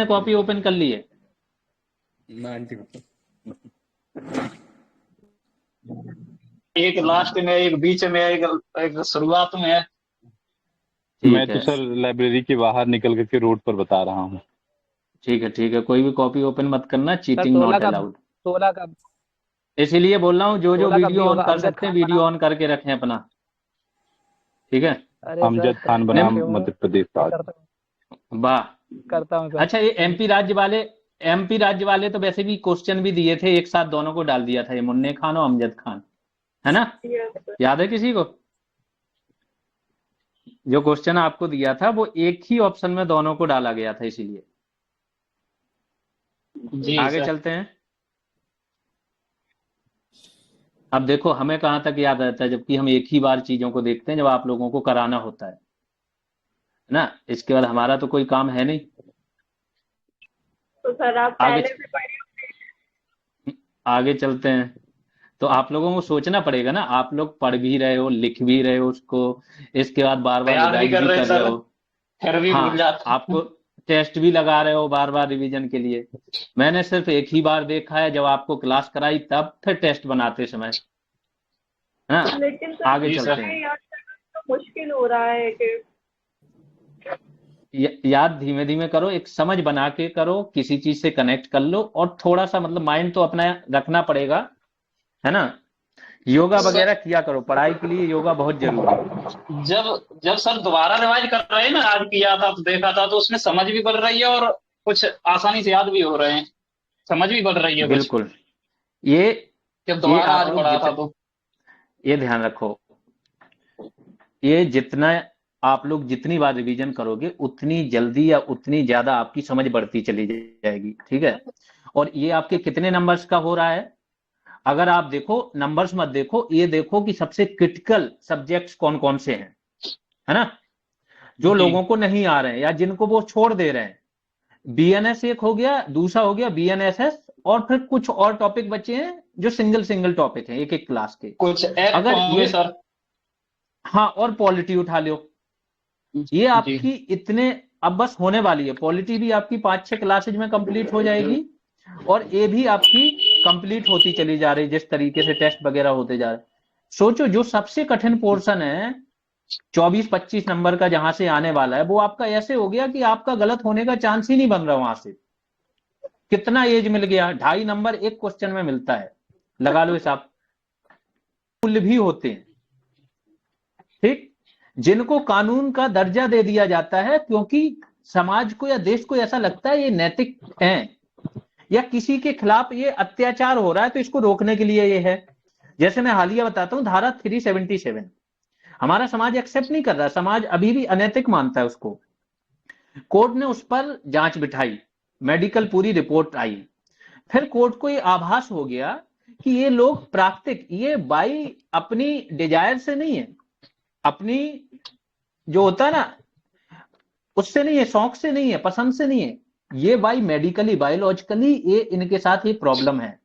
A: कॉपी ओपन कर ली है?
D: 90।
B: एक लास्ट में, एक बीच में, एक शुरुआत में है।
E: मैं तो सर लाइब्रेरी के बाहर निकल करके रोड पर बता रहा हूँ।
A: ठीक है, कोई भी कॉपी ओपन मत करना, चीटिंग नॉट अलाउड।
C: 16 का
A: इसीलिए बोल रहा हूँ, जो
C: 16 का
A: वीडियो
C: भी
A: ऑन
C: होगा,
A: कर
C: अमजद
A: सकते हैं
C: खान
A: वीडियो ऑन करके रखें अपना, ठीक है?
C: अरे
E: अमजद
C: सर,
E: खान बनाम
C: करता हूँ,
E: मध्य प्रदेश राज्य।
A: वाह,
C: करता हूँ सर।
A: अच्छा, ये एमपी राज्य वाले तो वैसे भी क्वेश्चन भी दिए थे, एक साथ दोनों को डाल दिया था, ये मुन्ने खान और अमजद खान, है ना? याद है किसी को? जो क्वेश्चन आपको दिया था वो एक ही ऑप्शन में दोनों को डाला गया था, इसीलिए।
B: जी
A: आगे
B: सर।
A: चलते हैं। अब देखो हमें कहां तक याद रहता है, जबकि हम एक ही बार चीजों को देखते हैं जब आप लोगों को कराना होता है ना? इसके बाद हमारा तो कोई काम है नहीं।
H: तो सर आप पहले से पढ़े।
A: आगे चलते हैं। तो आप लोगों को सोचना पड़ेगा ना, आप लोग पढ़ भी रहे हो, लिख भी रहे हो उसको, इसके बाद बार बार
B: याद भी
A: रिवाइज
B: कर
A: भी
B: रहे
A: कर
B: हैं
A: रहे
B: सर,
A: हो।
B: फिर भी भूल
A: हाँ,
B: जाते हैं।
A: आपको टेस्ट भी लगा रहे हो बार बार रिवीजन के लिए। मैंने सिर्फ एक ही बार देखा है, जब आपको क्लास कराई तब, फिर टेस्ट बनाते समय, है ना?
H: लेकिन सर
A: आगे
B: जी
A: चलते
B: सर।
A: हैं।
H: याद करना तो मुश्किल हो रहा है कि
A: याद धीमे धीमे करो, एक समझ बना के करो, किसी चीज से कनेक्ट कर लो, और थोड़ा सा मतलब माइंड तो अपना रखना पड़ेगा, है ना? योगा वगैरह किया करो, पढ़ाई के लिए योगा बहुत जरूरी है।
B: जब सर दोबारा रिवाइज कर रहे हैं ना, आज किया था तो देखा था, तो उसमें समझ भी बढ़ रही है और कुछ आसानी से याद भी हो रहे हैं, समझ भी बढ़ रही है कुछ।
A: बिल्कुल। ये
B: जब दोबारा
A: आप
B: आज
A: लोग
B: पढ़ा था तो
A: ये ध्यान रखो, ये जितना आप लोग जितनी बार रिवीजन करोगे उतनी जल्दी या उतनी ज्यादा आपकी समझ बढ़ती चली जाएगी, ठीक है? और ये आपके कितने नंबर्स का हो रहा है? अगर आप देखो, नंबर्स मत देखो, ये देखो कि सबसे क्रिटिकल सब्जेक्ट्स कौन कौन से हैं, है ना? जो लोगों को नहीं आ रहे हैं या जिनको वो छोड़ दे रहे हैं। बीएनएस एक हो गया, दूसरा हो गया बीएनएसएस, और फिर कुछ और टॉपिक बचे हैं जो सिंगल टॉपिक हैं एक एक क्लास के।
B: कुछ एक्ट
A: अगर
B: होंगे
A: ये,
B: सर।
A: हाँ, और पॉलिटी उठा लो, ये आपकी इतने, अब बस होने वाली है। पॉलिटी भी आपकी 5-6 क्लासेज में कंप्लीट हो जाएगी, और ये भी आपकी कंप्लीट होती चली जा रही, जिस तरीके से टेस्ट वगैरह होते जा रहे। सोचो, जो सबसे कठिन पोर्शन है 24-25 नंबर का जहां से आने वाला है, वो आपका ऐसे हो गया कि आपका गलत होने का चांस ही नहीं बन रहा वहां से। कितना एज मिल गया? 2.5 नंबर एक क्वेश्चन में मिलता है, लगा लो हिसाब। मूल्य भी होते हैं, ठीक, जिनको कानून का दर्जा दे दिया जाता है, क्योंकि समाज को या देश को ऐसा लगता है ये नैतिक है, या किसी के खिलाफ ये अत्याचार हो रहा है तो इसको रोकने के लिए ये है। जैसे मैं हालिया बताता हूं, धारा 377 हमारा समाज एक्सेप्ट नहीं कर रहा, समाज अभी भी अनैतिक मानता है उसको। कोर्ट ने उस पर जांच बिठाई, मेडिकल पूरी रिपोर्ट आई, फिर कोर्ट को ये आभास हो गया कि ये लोग प्राकृतिक, ये बाई अपनी डिजायर से नहीं है, अपनी जो होता है ना उससे नहीं है, शौक से नहीं है, पसंद से नहीं है, ये बाई मेडिकली बायोलॉजिकली ये इनके साथ ये प्रॉब्लम है।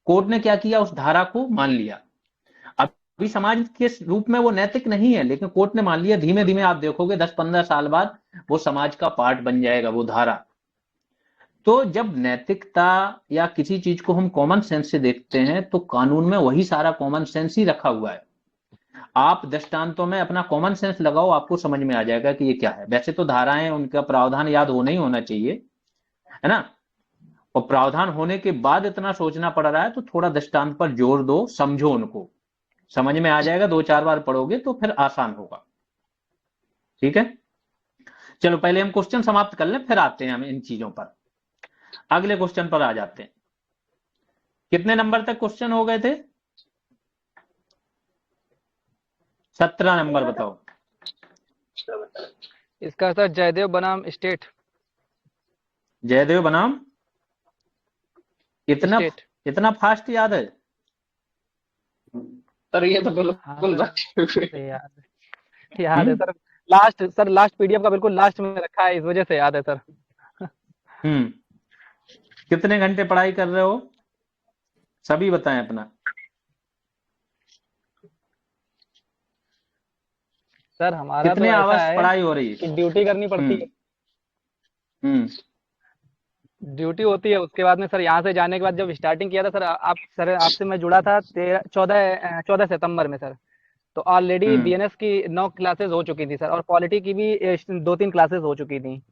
A: कोर्ट ने क्या किया, उस धारा को मान लिया। अभी समाज के रूप में वो नैतिक नहीं है, लेकिन कोर्ट ने मान लिया। धीमे धीमे आप देखोगे 10-15 साल बाद वो समाज का पार्ट बन जाएगा वो धारा। तो जब नैतिकता या किसी चीज को हम कॉमन सेंस से देखते हैं, तो कानून में वही सारा कॉमन सेंस ही रखा हुआ है। आप दृष्टांतों में अपना कॉमन सेंस लगाओ, आपको समझ में आ जाएगा कि ये क्या है। वैसे तो धाराएं, उनका प्रावधान याद होना ही होना चाहिए, है ना? और प्रावधान होने के बाद इतना सोचना पड़ रहा है, तो थोड़ा दृष्टांत पर जोर दो, समझो उनको, समझ में आ जाएगा, 2-4 बार पढ़ोगे तो फिर आसान होगा। ठीक है, चलो पहले हम क्वेश्चन समाप्त कर लें, फिर आते हैं हम इन चीजों पर। अगले क्वेश्चन पर आ जाते हैं। कितने नंबर तक क्वेश्चन हो गए थे? 17 नंबर बताओ।
C: इसका सर जयदेव बनाम स्टेट।
A: जयदेव बनाम इतना
C: स्टेट।
A: इतना फास्ट याद है?
B: सर ये तो
C: हाँ
B: बिल्कुल
C: सर, याद है सर। लास्ट पीडीएफ का बिल्कुल लास्ट में रखा है, इस वजह से याद है सर।
A: कितने घंटे पढ़ाई कर रहे हो? सभी बताएं अपना।
C: सर हमारा तो
A: कितने
C: ऐसा
A: आवर्स
C: है
A: पढ़ाई हो रही है?
C: कि ड्यूटी करनी पड़ती है।
A: हम्म
C: ड्यूटी होती है, उसके बाद में सर यहाँ से जाने के बाद जब स्टार्टिंग किया था सर आपसे मैं जुड़ा था 14 सितंबर में सर। तो ऑलरेडी बीएनएस की 9 क्लासेस हो चुकी थी सर, और पॉलिटी की भी 2-3 क्लासेस हो चुकी थी।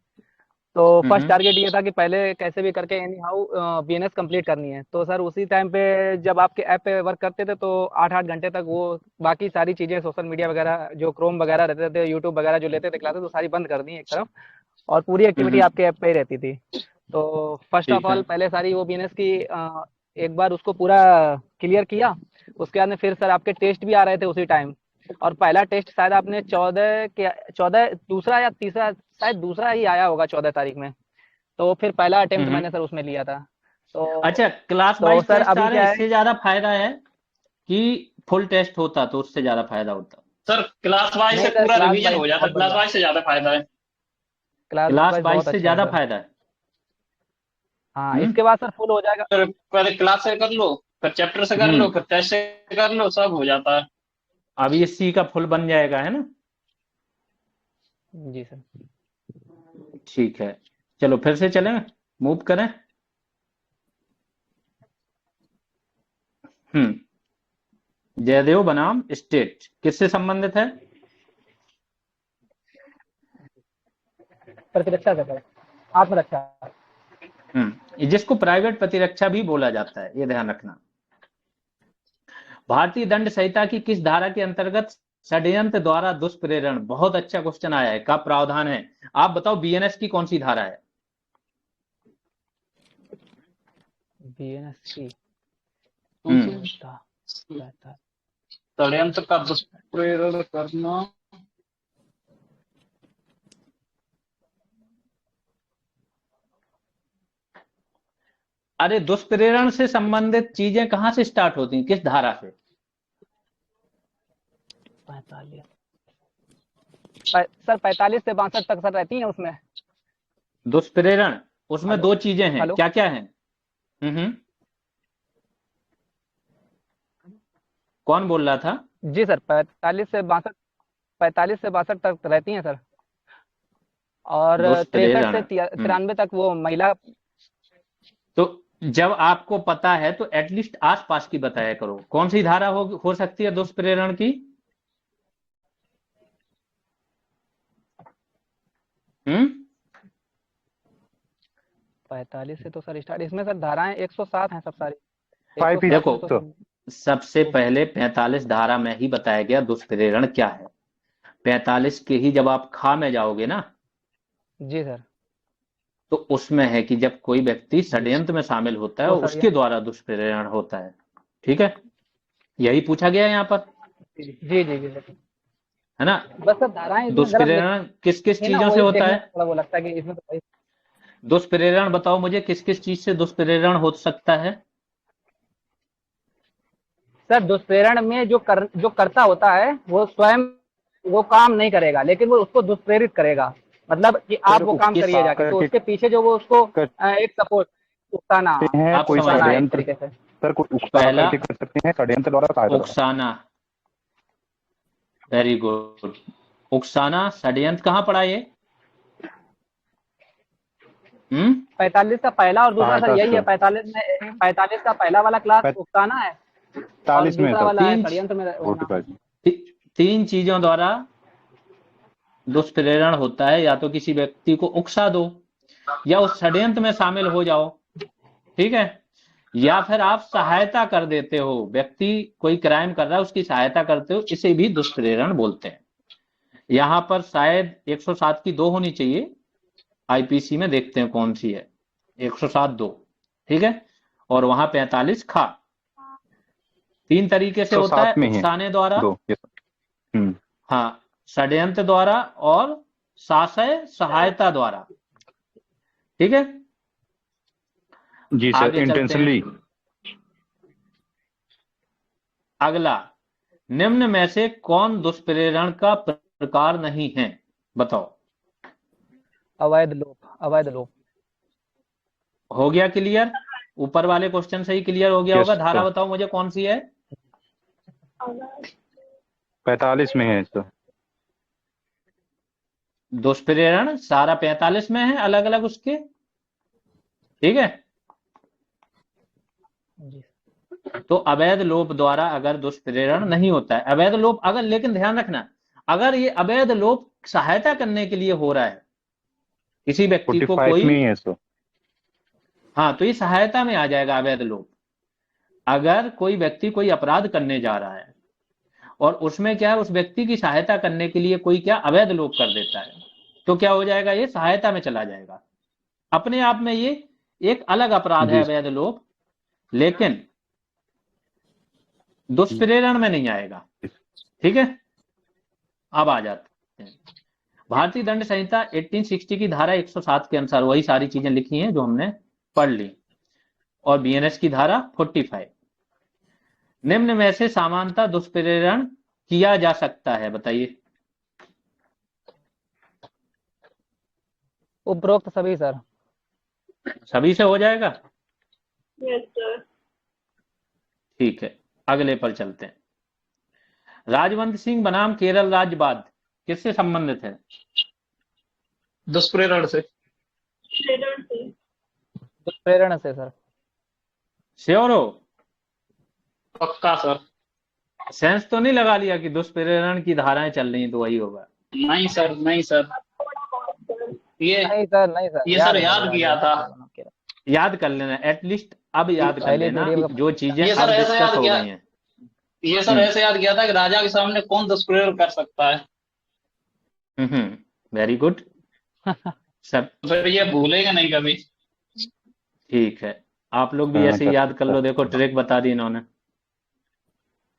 C: तो फर्स्ट टारगेट ये था कि पहले कैसे भी करके एनी हाउ बीएनएस कंप्लीट करनी है। तो सर उसी टाइम पे जब आपके ऐप पे वर्क करते थे तो 8-8 घंटे तक वो बाकी सारी चीजें सोशल मीडिया वगैरह जो क्रोम वगैरह रहते थे, यूट्यूब वगैरह जो लेते थे क्लासेस, वो सारी बंद कर दी एक तरफ, और पूरी एक्टिविटी आपके ऐप पे ही रहती थी। तो फर्स्ट ऑफ ऑल पहले सारी वो बीएनएस की एक बार उसको पूरा क्लियर किया। उसके बाद में फिर सर आपके टेस्ट भी आ रहे थे उसी टाइम, और पहला टेस्ट शायद आपने 14 दूसरा या तीसरा, शायद दूसरा ही आया होगा 14 तारीख में। तो फिर पहला अटेम्प्ट मैंने सर उसमें लिया था। तो
A: अच्छा, क्लास
C: तो
A: वाइज
C: सर
A: टेस्ट
C: अभी
A: आ रहे
C: क्या
A: हैं,
C: है
A: इससे ज्यादा फायदा है कि फुल टेस्ट होता तो उससे ज्यादा फायदा होता?
B: सर क्लास वाइज से
C: नहीं सर,
B: पूरा
C: क्लास
B: रिवीजन
C: वाइज
B: हो जाता,
C: बहुत
B: क्लास
C: बढ़िया,
B: वाइज से ज्यादा फायदा है।
C: क्लास
A: क्लास
C: वाइज
A: वाइज
C: बहुत
A: से
C: अच्छा है
A: ज्यादा
C: सर।
A: फायदा है।
C: हाँ, इसके बाद सर फुल हो जाएगा।
B: फिर पहले क्लास से कर लो, फिर चैप्टर से कर लो, फिर टेस्ट से कर लो, सब हो जाता है।
A: अब ये सी का फुल बन जाएगा, है ना?
C: जी सर।
A: ठीक है, चलो फिर से चलें, मूव करें। जयदेव बनाम स्टेट किससे संबंधित है?
C: प्रतिरक्षा से सर, आत्मरक्षा।
A: जिसको प्राइवेट प्रतिरक्षा भी बोला जाता है, ये ध्यान रखना। भारतीय दंड संहिता की किस धारा के अंतर्गत षड्यंत्र द्वारा दुष्प्रेरण, बहुत अच्छा क्वेश्चन आया है, का प्रावधान है? आप बताओ बीएनएस की कौन सी धारा है?
C: बीएनएस की
B: षड्यंत्र का दुष्प्रेरण करना।
A: अरे दुष्प्रेरण से संबंधित चीजें कहां से स्टार्ट होती हैं, किस धारा से?
C: 45 सर 45 से 62 तक सर रहती है उसमें
A: दुष्प्रेरण। उसमें
C: हेलो?
A: दो चीजें हैं,
C: हेलो?
A: क्या क्या है? कौन बोल रहा था?
C: जी सर, 45 से 62 तक रहती हैं सर, और 63 से 93 तक वो महिला।
A: तो जब आपको पता है तो एटलीस्ट आसपास की बताया करो, कौन सी धारा हो सकती है दुष्प्रेरण की?
C: 45 से तो सर स्टार्ट, इसमें सर धाराएं 107 हैं सब सारी।
A: देखो तो सबसे पहले 45 धारा में ही बताया गया दुष्प्रेरण क्या है। 45 के ही जब आप खा में जाओगे ना,
C: जी सर,
A: तो उसमें है कि जब कोई व्यक्ति षड्यंत्र में शामिल होता है उसके द्वारा दुष्प्रेरण होता है। ठीक है, यही पूछा गया है यहाँ पर।
C: जी जी जी
A: है ना?
C: बस सर धाराएं
A: दुष्प्रेरण किस किस चीजों से होता है?
C: थोड़ा वो लगता है कि इसमें तो
A: दुष्प्रेरण बताओ मुझे, किस किस चीज से दुष्प्रेरण हो सकता है?
C: सर दुष्प्रेरण में जो करता होता है वो स्वयं वो काम नहीं करेगा, लेकिन वो उसको दुष्प्रेरित करेगा, मतलब कि आप वो काम करिए जाके, तो उसके पीछे जो वो उसको एक सपोर्ट उकसाना,
A: आप समझ रहे
C: तरीके से
E: सर कोई
A: पहला
E: कर सकते हैं षड्यंत्र द्वारा
A: उकसाना। वेरी गुड, उकसाना षड्यंत्र कहाँ पढ़ा ये?
C: 45 का पहला और दूसरा सर यही है। 45 का पहला वाला क्लास उकसाना है, और दूसरा वाला है षड्यंत्र में।
A: तीन चीजों द्वारा दुष्प्रेरण होता है, या तो किसी व्यक्ति को उकसा दो, या उस षड्यंत्र में शामिल हो जाओ। ठीक है, या फिर आप सहायता कर देते हो, व्यक्ति कोई क्राइम कर रहा है उसकी सहायता करते हो, इसे भी दुष्प्रेरण बोलते हैं। यहां पर शायद 107 की 2 होनी चाहिए, आईपीसी में देखते हैं कौन सी है। 107 2, ठीक है। और वहां 45 खा। 3 तरीके से होता है,
E: 107 में है
A: उकसाने द्वारा,
E: 2।
A: हाँ, षड्यंत्र द्वारा और साशय सहायता द्वारा, ठीक है।
E: जी सर,
A: आगे चलते हैं।
E: इंटेंशनली।
A: अगला, निम्न में से कौन दुष्प्रेरण का प्रकार नहीं है, बताओ।
C: अवैध लोप, अवैध लोप।
A: हो गया क्लियर? ऊपर वाले क्वेश्चन से ही क्लियर हो गया
E: Yes,
A: होगा। धारा
E: sir.
A: बताओ मुझे कौन सी है?
E: 45 में है सर।
A: दुष्प्रेरण सारा 45 में है, अलग अलग उसके, ठीक है।
C: जी
A: तो अवैध लोप द्वारा अगर दुष्प्रेरण नहीं होता है, अवैध लोप अगर, लेकिन ध्यान रखना, अगर ये अवैध लोप सहायता करने के लिए हो रहा है, किसी व्यक्ति को
E: 45 में
A: कोई,
E: ही है सर।
A: हाँ, तो ये सहायता में आ जाएगा अवैध लोप। अगर कोई व्यक्ति कोई अपराध करने जा रहा है और उसमें क्या है, उस व्यक्ति की सहायता करने के लिए कोई क्या अवैध लोप कर देता है, तो क्या हो जाएगा, ये सहायता में चला जाएगा। अपने आप में ये एक अलग अपराध है
E: जी
A: अवैध लोप, लेकिन दुष्प्रेरण में नहीं आएगा, ठीक है। अब आ जाते हैं भारतीय दंड संहिता 1860 की धारा 107 के अनुसार वही सारी चीजें लिखी हैं जो हमने पढ़ ली, और बीएनएस की धारा 45। निम्न में से समानता दुष्प्रेरण किया जा सकता है, बताइए।
C: उपरोक्त सभी सर।
A: सभी से हो जाएगा,
H: यस सर।
A: ठीक है। अगले पर चलते हैं। राजवंत सिंह बनाम केरल राज्य बाद किससे संबंधित है?
B: दुष्प्रेरण से।
H: प्रेरण से।
C: दुष्प्रेरण से सर।
A: श्योर हो?
B: पक्का सर।
A: सेंस तो नहीं लगा लिया कि दुष्प्रेरण की धाराएं चल रही हैं तो वही होगा?
B: नहीं सर, नहीं सर,
H: थोड़ा बहुत सर।
B: ये
C: नहीं सर, नहीं सर,
B: ये सर
C: है
B: याद
C: सर,
B: किया था।
A: याद कर लेना एटलीस्ट, अब याद कर
C: पहले
A: लेना
C: PDF का
A: जो चीजें
B: ये
A: अब
B: सर ऐसे
A: डिस्कस
B: याद
A: हो
B: किया,
A: गई हैं।
B: ये सर ऐसे याद किया था कि राजा के सामने कौन दुष्प्रेरण कर सकता है।
A: Very good. सब
B: फिर ये भूलेगा नहीं कभी।
A: ठीक है, आप लोग भी ऐसे ही याद कर लो। देखो ट्रिक बता दी इन्होंने।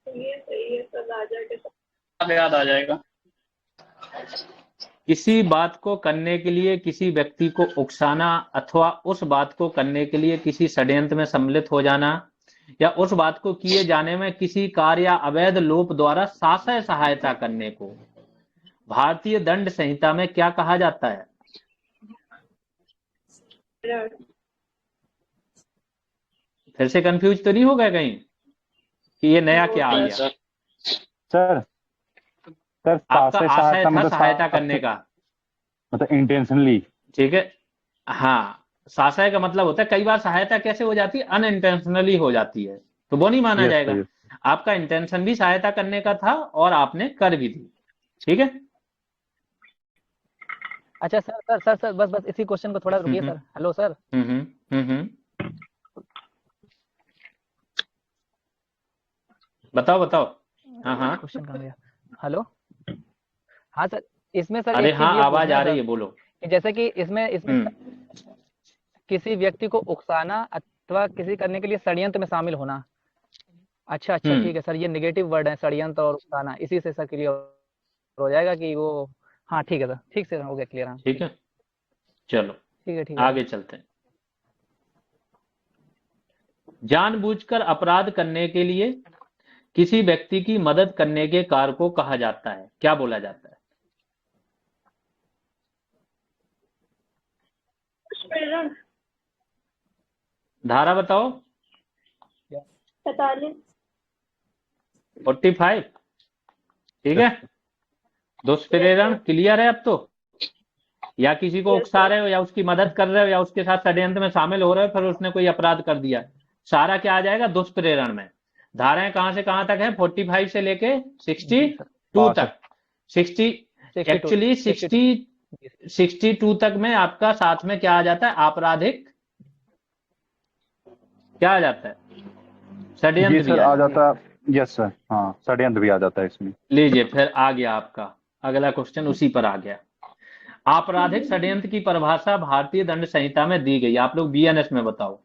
H: ये सही है सर, राजा के साथ।
B: अब याद आ जाएगा।
A: किसी बात को करने के लिए किसी व्यक्ति को उकसाना अथवा उस बात को करने के लिए किसी षड्यंत्र में सम्मिलित हो जाना, या उस बात को किए जाने में किसी कार्य या अवैध लोप द्वारा साशय सहायता करने को भारतीय दंड संहिता में क्या कहा जाता है?
H: प्रेरण।
A: फिर से कंफ्यूज तो नहीं हो गए कहीं कि ये नया क्या आ गया?
E: सर
A: आपका
E: साशय
A: आशय
E: सहायता
A: था
E: मतलब
A: सहायता करने का,
E: मतलब इंटेंशनली।
A: ठीक है। हाँ, साशय का मतलब होता है, कई बार सहायता कैसे हो जाती है, अनइंटेंशनली हो जाती है, तो वो नहीं माना जाएगा। आपका इंटेंशन भी सहायता करने का था और आपने कर भी दी, ठीक है।
C: अच्छा सर सर सर सर बस इसी क्वेश्चन को थोड़ा रुकिए सर। Hello sir.
A: बताओ बताओ। हाँ
C: क्वेश्चन कहाँ गया? हेलो। हाँ सर, इसमें सर
A: अरे
C: एक चीज
A: हाँ,
C: ये
A: आवाज
C: पूछना
A: आ
C: है
A: रही
C: सर,
A: है, बोलो।
C: कि जैसे कि इसमें किसी व्यक्ति को उकसाना अथवा किसी करने के लिए षड्यंत्र में शामिल होना। अच्छा ठीक है सर, ये नेगेटिव वर्ड है षड्यंत्र और उकसाना, इसी से सर क्लियर हो जाएगा कि वो, हाँ ठीक है सर, ठीक से हो गया क्लियर। हाँ
A: ठीक है, चलो
C: ठीक है
A: आगे चलते हैं। जानबूझकर अपराध करने के लिए किसी व्यक्ति की मदद करने के कार्य को कहा जाता है, क्या बोला जाता है?
H: प्रेरण।
A: धारा बताओ।
H: 45।
A: 45, ठीक है। दुष्प्रेरण क्लियर है अब तो? या किसी को उकसा रहे हो या उसकी मदद कर रहे हो या उसके साथ षड्यंत्र में शामिल हो रहे हो, फिर उसने कोई अपराध कर दिया, सारा क्या आ जाएगा, दुष्प्रेरण में। धाराएं कहां से कहां तक है? 45 से लेके 62 तक। 62 तक में आपका साथ में क्या आ जाता है, आपराधिक क्या आ जाता है?
E: जी
A: षड्यंत्र भी
E: सर
A: आ
E: आ
A: जाता
E: जाता है। यस सर, हाँ षड्यंत्र भी आ जाता है इसमें।
A: है। लीजिए फिर आ गया आपका अगला क्वेश्चन, उसी पर आ गया। आपराधिक षड्यंत्र की परिभाषा भारतीय दंड संहिता में दी गई, आप लोग बीएनएस में बताओ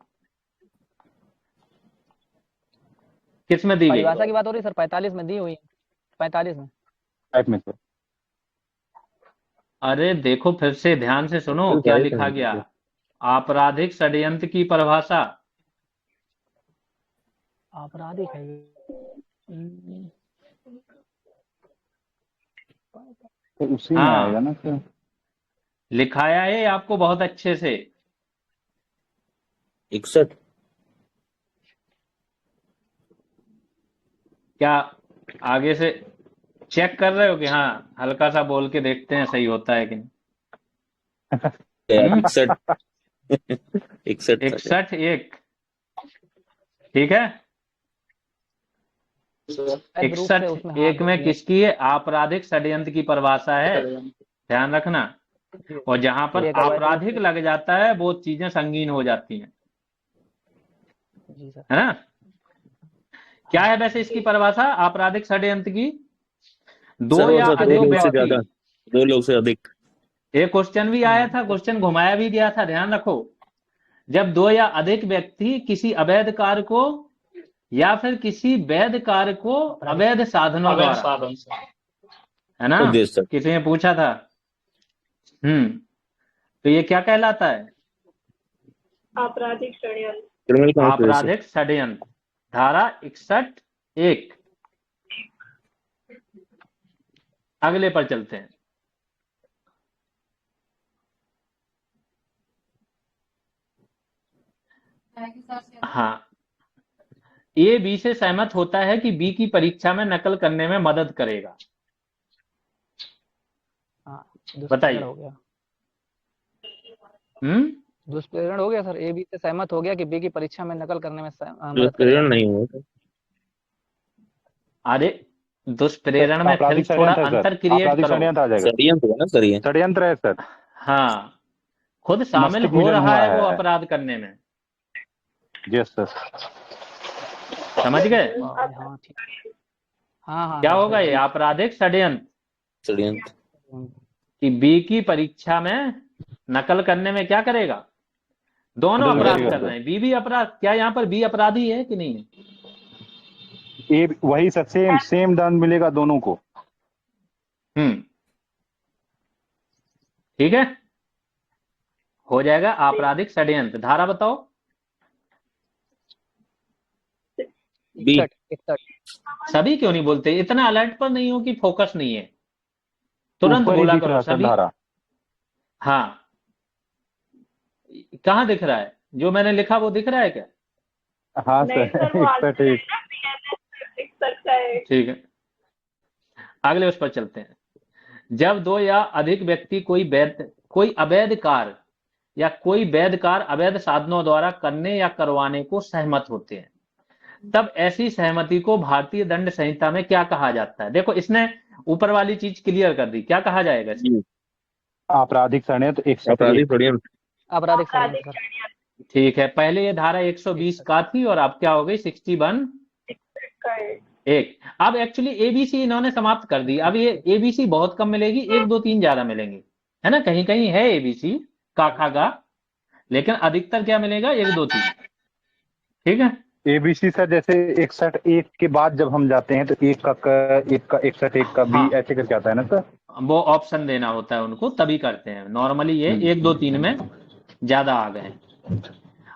A: किस में दी गई?
C: परिभाषा की बात हो रही है सर, 45 में दी हुई है, 45 में।
E: टाइप में सर।
A: अरे देखो फिर से ध्यान से सुनो
E: बिल्कुल
A: क्या
E: सही
A: लिखा गया।
E: सर।
A: आपराधिक षड्यंत्र की परिभाषा
C: आपराधिक है ये।
E: तो उसी में
A: हाँ
E: आएगा ना सर।
A: लिखाया है आपको बहुत अच्छे से।
I: 61। क्या
A: आगे से चेक कर रहे हो कि हाँ हल्का सा बोल के देखते हैं सही होता है कि नहीं?
I: 61 61
A: 61 एक, ठीक है।
C: शायद ग्रुप से
A: 61
C: उसमें हाँ
A: एक में किसकी है? आपराधिक षड्यंत्र की परिभाषा है, ध्यान रखना। और जहां पर
C: एक अवैध
A: आपराधिक लग जाता है वो चीजें संगीन हो जाती हैं,
C: जी सर।
A: है ना। क्या है वैसे इसकी परिभाषा आपराधिक षड्यंत्र की? दो
I: सर वो
A: या
I: तो 2
A: अधिक
I: लोग से ज्यादा,
A: व्यक्ति।
I: 2 लोग से अधिक।
A: एक क्वेश्चन भी आया था, क्वेश्चन घुमाया भी गया था, ध्यान रखो। जब 2 या अधिक व्यक्ति किसी अवैध कार्य को या फिर किसी वैध कार्य को अवैध साधनों
B: अवैध
A: द्वारा,
B: साधन से।
A: है ना,
I: उद्देश्य सर।
A: किसी ने पूछा था। तो ये क्या कहलाता है?
H: आपराधिक षड्यंत्र।
I: Criminal conspiracy.
A: आपराधिक षड्यंत्र, धारा 61 एक। अगले पर चलते हैं। हाँ, ए बी से सहमत होता है कि बी की परीक्षा में नकल करने में मदद करेगा।
C: हाँ,
A: बताइए।
C: दुष्प्रेरण हो गया। दुष्प्रेरण हो गया सर, ए बी से सहमत हो गया कि बी की परीक्षा में नकल करने में मदद करेगा।
I: प्रेरण नहीं हुआ सर।
A: अरे दुष्प्रेरण में फिर
E: आपराधिक
A: थोड़ा
E: षड्यंत्र है सर।
A: अंतर क्रिएट
E: आपराधिक
A: करो।
E: षड्यंत्र आ जाएगा।
I: षड्यंत्र है ना सर ये।
E: षड्यंत्र है सर।
A: हाँ, खुद शामिल
E: मस्तिष्क
A: हो
E: मिलन
A: रहा
E: हुआ
A: है वो
E: है।
A: अपराध करने में,
E: यस सर।
A: समझ गए?
C: हाँ ठीक। हाँ
A: क्या होगा ये? आपराधिक षड्यंत्र
I: षड्यंत्र।
A: कि बी की परीक्षा में नकल करने में क्या करेगा? दोनों
E: मदद
A: अपराध
E: करेगा
A: कर
E: सर।
A: रहे हैं, बी भी अपराध। क्या यहाँ पर बी अपराधी है कि नहीं है?
E: ए वही सर, सेम दंड मिलेगा दोनों को।
A: ठीक है, हो जाएगा आपराधिक षड्यंत्र। धारा बताओ।
C: 61।
A: सभी क्यों नहीं बोलते? इतना अलर्ट पर नहीं हो कि फोकस नहीं है, तुरंत
E: ऊपर ही
A: बोला
E: दिख
A: करो
E: रहा है सर
A: सभी।
E: धारा।
A: हाँ, कहाँ दिख रहा है? जो मैंने लिखा वो दिख रहा है क्या?
E: हाँ
H: नहीं
E: सर,
H: सर, वो
E: 61 एक।
H: दिख सकता है।
A: ठीक है, अगले उस पर चलते हैं। जब 2 या अधिक व्यक्ति कोई अवैध कार्य या कोई वैध कार्य अवैध साधनों द्वारा करने या करवाने को सहमत होते हैं, तब ऐसी सहमति को भारतीय दंड संहिता में क्या कहा जाता है? देखो इसने ऊपर वाली चीज क्लियर कर दी, क्या कहा जाएगा इसमें?
E: आपराधिक षड्यंत्र 61
I: आपराधिक षड्यंत्र।
C: आपराधिक षड्यंत्र सर।
A: ठीक है, पहले ये धारा 120 का थी और अब क्या हो गई? 61 एक। अब एक्चुअली एबीसी इन्होंने समाप्त कर दी। अब ये एबीसी बहुत कम मिलेगी, 1 2 3 ज्यादा मिलेंगी, है ना। कहीं कहीं है एबीसी काखा का, लेकिन अधिकतर क्या मिलेगा? 1 2 3। ठीक है,
E: एबीसी सर जैसे 61 एक के बाद जब हम जाते हैं तो एक का 61 एक का बी
A: हाँ।
E: ऐसे करके आता है ना सर।
A: वो ऑप्शन देना होता है उनको, तभी करते हैं। नॉर्मली ये 1 2 3 में ज्यादा आ गए।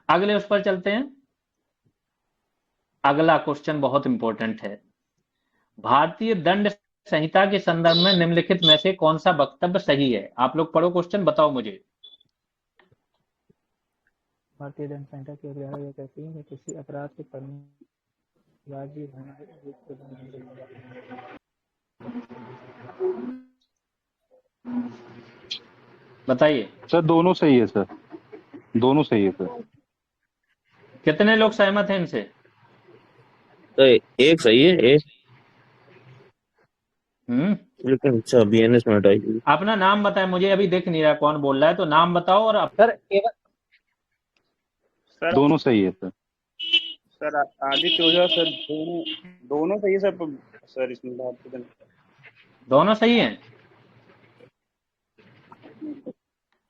A: अगले उस पर चलते हैं। अगला क्वेश्चन बहुत इंपॉर्टेंट है। भारतीय दंड संहिता के संदर्भ में निम्नलिखित में से कौन सा वक्तव्य सही है? आप लोग पढ़ो क्वेश्चन, बताओ मुझे।
C: भारतीय दंड संहिता की अवधारणा यह कहती है कि किसी अपराध के करने
A: बताइए।
E: सर दोनों सही है सर, दोनों सही है सर।
A: कितने लोग सहमत हैं इनसे?
I: तो एक सही है एक।
A: हम्म,
I: लेकिन अच्छा बीएनएस में हटाई।
A: अपना नाम बताएं, मुझे अभी दिख नहीं रहा कौन बोल रहा है, तो नाम बताओ। और
C: सर केवल
E: दोनों सही है सर।
J: सर आदित्य ओझा सर, दोनों दोनों सही है सर। सर इसमें बात
A: दोनों सही हैं।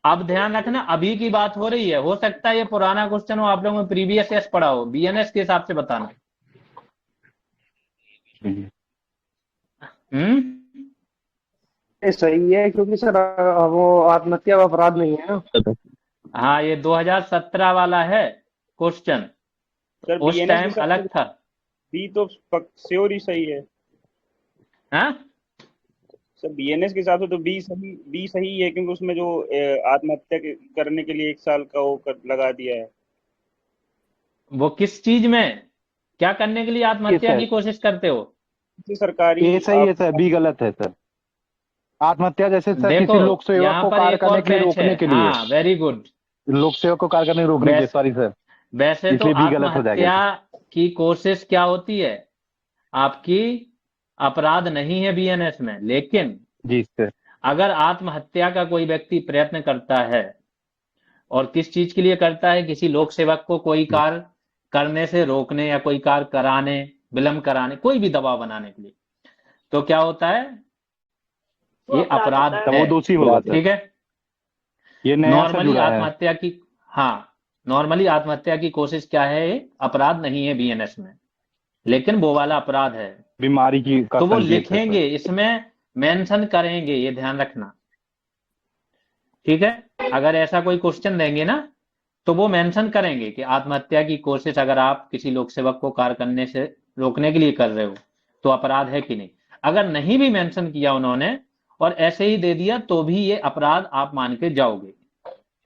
A: अब ध्यान रखना, अभी की बात हो रही है, हो सकता है ये पुराना क्वेश्चन हो, आप लोगों ने प्रीवियस ईयर पढ़ा हो, बीएनएस के हिसाब से बताना।
F: ये सही है क्योंकि सर वो आत्महत्या का अपराध नहीं है ना।
A: हाँ, ये 2017 वाला है क्वेश्चन,
J: सर
A: उस
J: BNS
A: टाइम
J: के
A: अलग था।
J: बी तो श्योर ही सही है।
A: हाँ
J: सर BNS के हिसाब से तो बी सही है, क्योंकि उसमें जो आत्महत्या करने के लिए 1 साल का वो लगा दिया है।
A: वो किस चीज में, क्या करने के लिए आत्महत्या की कोशिश करते हो?
J: सरकारी
E: ए सही है सर, बी गलत है सर। आत्महत्या जैसे सर
A: देखो,
E: किसी लोक सेवक
A: यहाँ
E: को
A: पर
E: कार्य
A: एक और
E: करने के लिए
A: पैच है।
E: रोकने के लिए,
A: हाँ, वेरी गुड।
E: लोक सेवक को कार्य करने रोकने के लिए, सॉरी सर,
A: वैसे तो
E: इसलिए बी गलत हो जाएगा।
A: आत्महत्या की कोशिश क्या होती है आपकी, अपराध नहीं है बीएनएस में, लेकिन
E: जी सर,
A: अगर आत्महत्या का कोई व्यक्ति प्रयत्न करता है और किस चीज के लिए करता है, किसी लोक सेवक को कोई कार्य करने से रोकने या कोई कार्य कराने, विलंब कराने, कोई भी दबाव बनाने के लिए, तो क्या होता है, ये अपराध
H: होता
E: तो
A: है।
E: वो दोषी होगा सर।
A: ठीक है,
E: ये नया से
A: नॉर्मली
E: जुड़ा है।
A: आत्महत्या की, हाँ, नॉर्मली आत्महत्या की कोशिश क्या है, ये अपराध नहीं है बीएनएस में, लेकिन वो वाला अपराध है।
E: बीमारी की का
A: तो वो
E: संकेत है सर।
A: लिखेंगे, इसमें मेंशन करेंगे, ये ध्यान रखना। ठीक है, अगर ऐसा कोई क्वेश्चन देंगे ना, तो वो मेंशन करेंगे कि आत्महत्या की कोशिश अगर आप किसी लोक सेवक को कार्य करने से रोकने के लिए कर रहे हो तो अपराध है कि नहीं। अगर नहीं भी मेंशन किया उन्होंने और ऐसे ही दे दिया तो भी ये अपराध आप मान के जाओगे।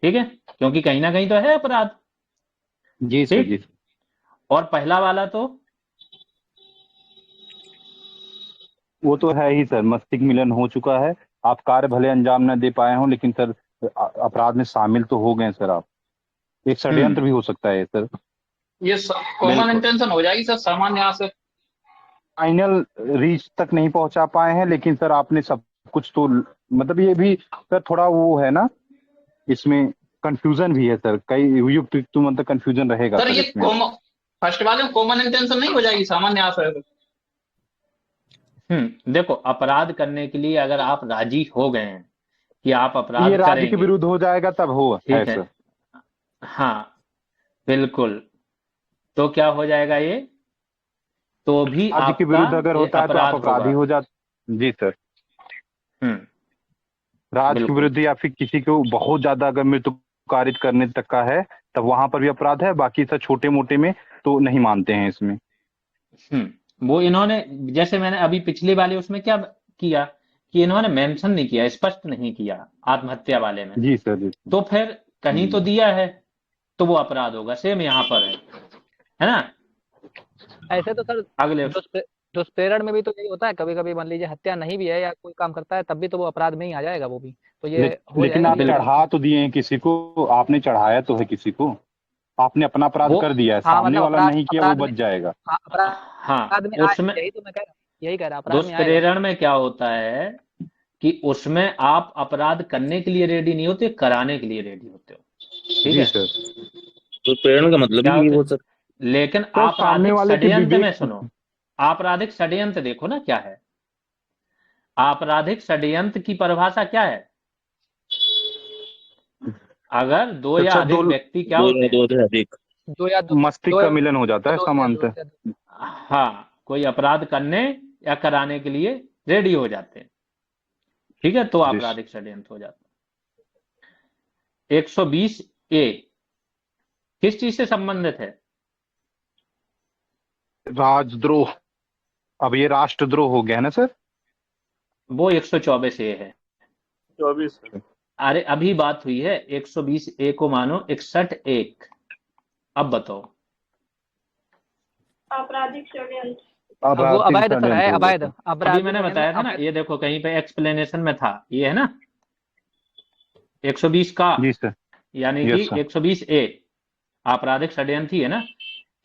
A: ठीक है, क्योंकि कहीं ना कहीं तो है अपराध।
E: जी सर, जी।
A: और पहला वाला तो
E: वो तो है ही सर, मस्तिष्क मिलन हो चुका है, आप कार्य भले अंजाम न दे पाए हो, लेकिन सर अपराध में शामिल तो हो गए सर आप। एक षड्यंत्र भी हो सकता है सर।
B: ये कॉमन इंटेंशन हो जाएगी सर, सामान्य यहाँ से
E: फाइनल रीच तक नहीं पहुंचा पाए हैं, लेकिन सर आपने सब कुछ तो, मतलब ये भी सर थोड़ा वो है ना, इसमें कंफ्यूजन भी है सर, कई युक्त तो मतलब कंफ्यूजन रहेगा
B: सर।
E: सर
B: ये
E: इसमें।
B: फर्स्ट वाले में कॉमन इंटेंशन नहीं हो जाएगी सामान्य यहाँ से?
A: देखो, अपराध करने के लिए अगर आप राजी हो गए हैं कि आप अपराध
E: ये राज्य के
A: करेंगे,
E: विरुद्ध हो जाएगा तब हो,
A: ठीक है
E: सर।
A: हाँ बिल्कुल, तो क्या हो जाएगा ये, तो भी
E: राज्य के
A: आपका
E: विरुद्ध अगर
A: ये
E: होता है तो आप अपराधी हो जाते। जी सर, राज्य के
A: बिल्कुल।
E: विरुद्ध या फिर किसी को बहुत ज्यादा अगर मृत्यु कारित करने तक का है तब वहां पर भी अपराध है, बाकी सर छोटे मोटे में तो नहीं मानते हैं इसमें।
A: वो इन्होंने, जैसे मैंने अभी पिछली वाले उसमें क्या किया कि इन्होंने मेंशन नहीं किया, स्पष्ट नहीं किया आत्महत्या वाले में।
E: जी सर, जी।
A: तो फिर कहीं तो दिया है तो वो अपराध होगा, सेम यहाँ पर है ना।
C: ऐसे तो सर
A: अगले
C: दुष्प्रेरण में भी तो यही होता है, कभी कभी मान लीजिए हत्या नहीं भी है या कोई काम करता है तब भी तो वो अपराध में ही आ जाएगा वो भी, तो ये हो
E: लेकिन
C: जाएगा
E: आप चढ़ा तो दिए हैं किसी को, आपने चढ़ाया तो है किसी को, आपने अपना अपराध कर दिया है, सामने वाला नहीं किया वो बच जाएगा।
C: अपराध में
A: उसमें
C: यही तो मैं यही कह रहा, अपराध में आएगा।
A: दुष्प्रेरण में क्या होता है कि उसमें आप अपराध करने के लिए रेडी नहीं होते, कराने के लिए रेडी होते हो। ठीक है
I: सर, तो प्रेरणा का मतलब ही वो सर।
A: लेकिन आपराधिक षड्यंत्र में सुनो, आपराधिक षड्यंत्र देखो ना क्या है, आपराधिक षड्यंत्र की परिभाषा क्या है, अगर दो या अधिक व्यक्ति क्या होते हैं,
E: मस्तिष्क का मिलन हो जाता है सामान्यतः।
A: हाँ, कोई अपराध करने या कराने के लिए रेडी हो जाते हैं। ठीक है, तो आपराधिक षड्यंत्र हो जाता है। 120A किस चीज से संबंधित है?
E: राजद्रोह। अब ये राष्ट्रद्रोह हो गया ना सर।
A: वो 124A है।
J: 24।
A: अरे अभी बात हुई है 120A को मानो 61। अब बताओ।
H: आपराधिक षड्यंत्र,
C: वो अवैध सर है, अवैध।
A: अभी मैंने बताया था ना, ये देखो कहीं पे एक्सप्लेनेशन में था, ये है ना 120 का, यानी कि 120A आपराधिक षड्यंत्र ही है ना,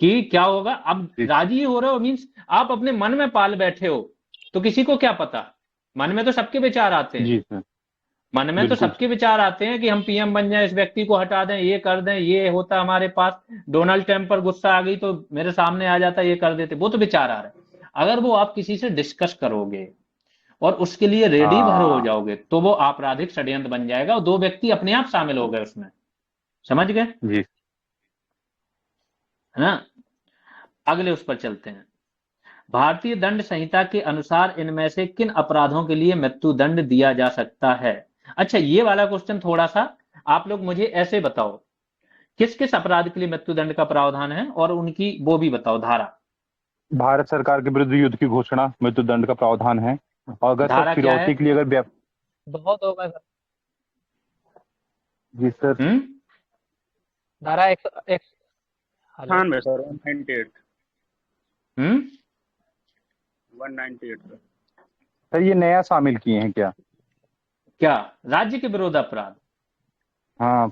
A: कि क्या होगा, अब राजी हो रहे हो मीन्स आप अपने मन में पाल बैठे हो, तो किसी को क्या पता, मन में तो सबके विचार आते हैं। मन में तो
E: बिल्कुल।
A: सबके विचार आते हैं कि हम पीएम बन जाएं, इस व्यक्ति को हटा दें, ये कर दें, ये होता हमारे पास, डोनाल्ड ट्रंप पर गुस्सा आ गई तो मेरे सामने आ जाता, ये कर देते, वो तो विचार आ रहे हैं। अगर वो आप किसी से डिस्कस करोगे और उसके लिए रेडी भर हो
E: हाँ
A: जाओगे तो वो आपराधिक षड्यंत्र बन जाएगा और दो व्यक्ति अपने आप शामिल हो गए उसमें। समझ गए?
E: जी।
A: है ना? अगले उस पर चलते हैं। भारतीय दंड संहिता के अनुसार इनमें से किन अपराधों के लिए मृत्यु दंड दिया जा सकता है? अच्छा, ये वाला क्वेश्चन थोड़ा सा आप लोग मुझे ऐसे बताओ, किस किस अपराध के लिए मृत्यु दंड का प्रावधान है और उनकी वो भी बताओ धारा।
E: भारत सरकार के विरुद्ध युद्ध की घोषणा मृत्यु दंड का प्रावधान है। और अगर सर
A: धारा क्या है?
E: फिरौती के लिए अगर
C: बहुत होगा सर।
E: जी सर।
C: धारा एक हेलो
J: हाँ भाई सर 198
A: हम्म
J: 198 सर।
E: सर ये नया शामिल किए हैं क्या?
A: क्या राज्य के विरोध अपराध?
E: हाँ,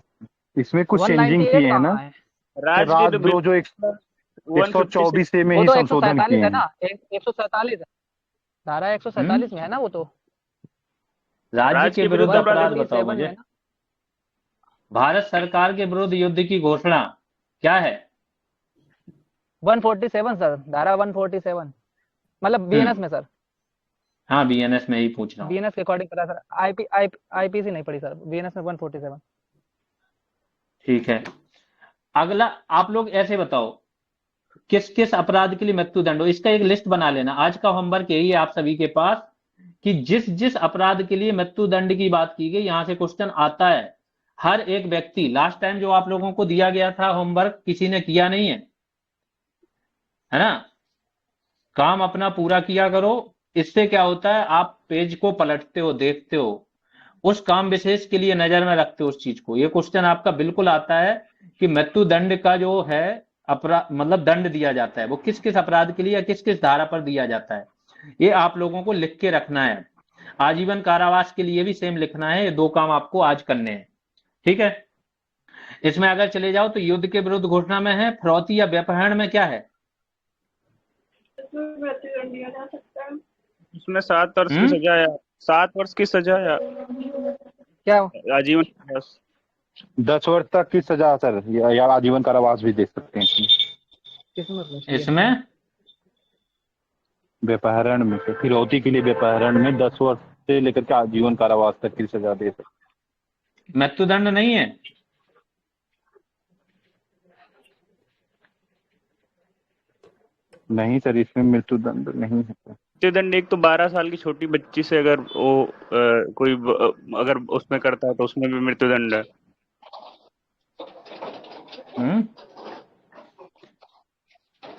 E: इसमें कुछ चेंजिंग
C: 198
E: किए हैं ना
C: कहाँ है?
J: राज्य के तो
E: राजद्रोह जो 124 में
C: वो
E: ही
C: तो
E: संशोधन
C: 147
E: किए
C: है
E: हैं।
C: ना, 147 है, धारा 147 में है ना वो तो।
A: राज्य के विरुद्ध अपराध बताओ
C: 147 में
A: मुझे।
C: है ना।
A: भारत सरकार के विरुद्ध युद्ध की घोषणा क्या है?
C: 147 सर, धारा 147 मतलब बीएनएस में सर।
A: हाँ, बीएनएस में ही पूछ रहा हूँ।
C: बीएनएस के अकॉर्डिंग पता सर, आईपीसी नहीं पड़ी सर, बीएनएस में 147।
A: ठीक है। अगला आप लोग ऐसे बताओ, किस किस अपराध के लिए मृत्यु दंड हो, इसका एक लिस्ट बना लेना। आज का होमवर्क यही है आप सभी के पास कि जिस जिस अपराध के लिए मृत्यु दंड की बात की गई, यहां से क्वेश्चन आता है। हर एक व्यक्ति, लास्ट टाइम जो आप लोगों को दिया गया था होमवर्क, किसी ने किया नहीं है ना? काम अपना पूरा किया करो। इससे क्या होता है, आप पेज को पलटते हो, देखते हो, उस काम विशेष के लिए नजर में रखते हो उस चीज को। ये क्वेश्चन आपका बिल्कुल आता है कि मृत्यु दंड का जो है अपराध, मतलब दंड दिया जाता है, वो किस किस अपराध के लिए या किस किस धारा पर दिया जाता है, ये आप लोगों को लिख के रखना है। आजीवन कारावास के लिए भी सेम लिखना है। ये दो काम आपको आज करने हैं, ठीक है? इसमें अगर चले जाओ तो युद्ध के विरुद्ध घोषणा में है, फिरौती या व्यपहरण में क्या है?
H: मृत्युदंड दिया जा सकता है।
J: उसमें 7 वर्ष की सजा या 7 वर्ष की सजा या
C: क्या
J: आजीवन कारावास।
E: 10 वर्ष तक की सजा सर, या आजीवन कारावास भी दे सकते हैं
A: इसमें
E: व्यपहरण में। फिरौती के लिए व्यपहरण में 10 वर्ष से लेकर के आजीवन कारावास तक की सजा दे सकते।
A: मृत्युदंड नहीं है।
E: नहीं सर, इसमें मृत्युदंड नहीं है।
J: मृत्युदंड एक तो 12 साल की छोटी बच्ची से अगर वो कोई अगर उसमें करता है तो उसमें भी मृत्युदंड है।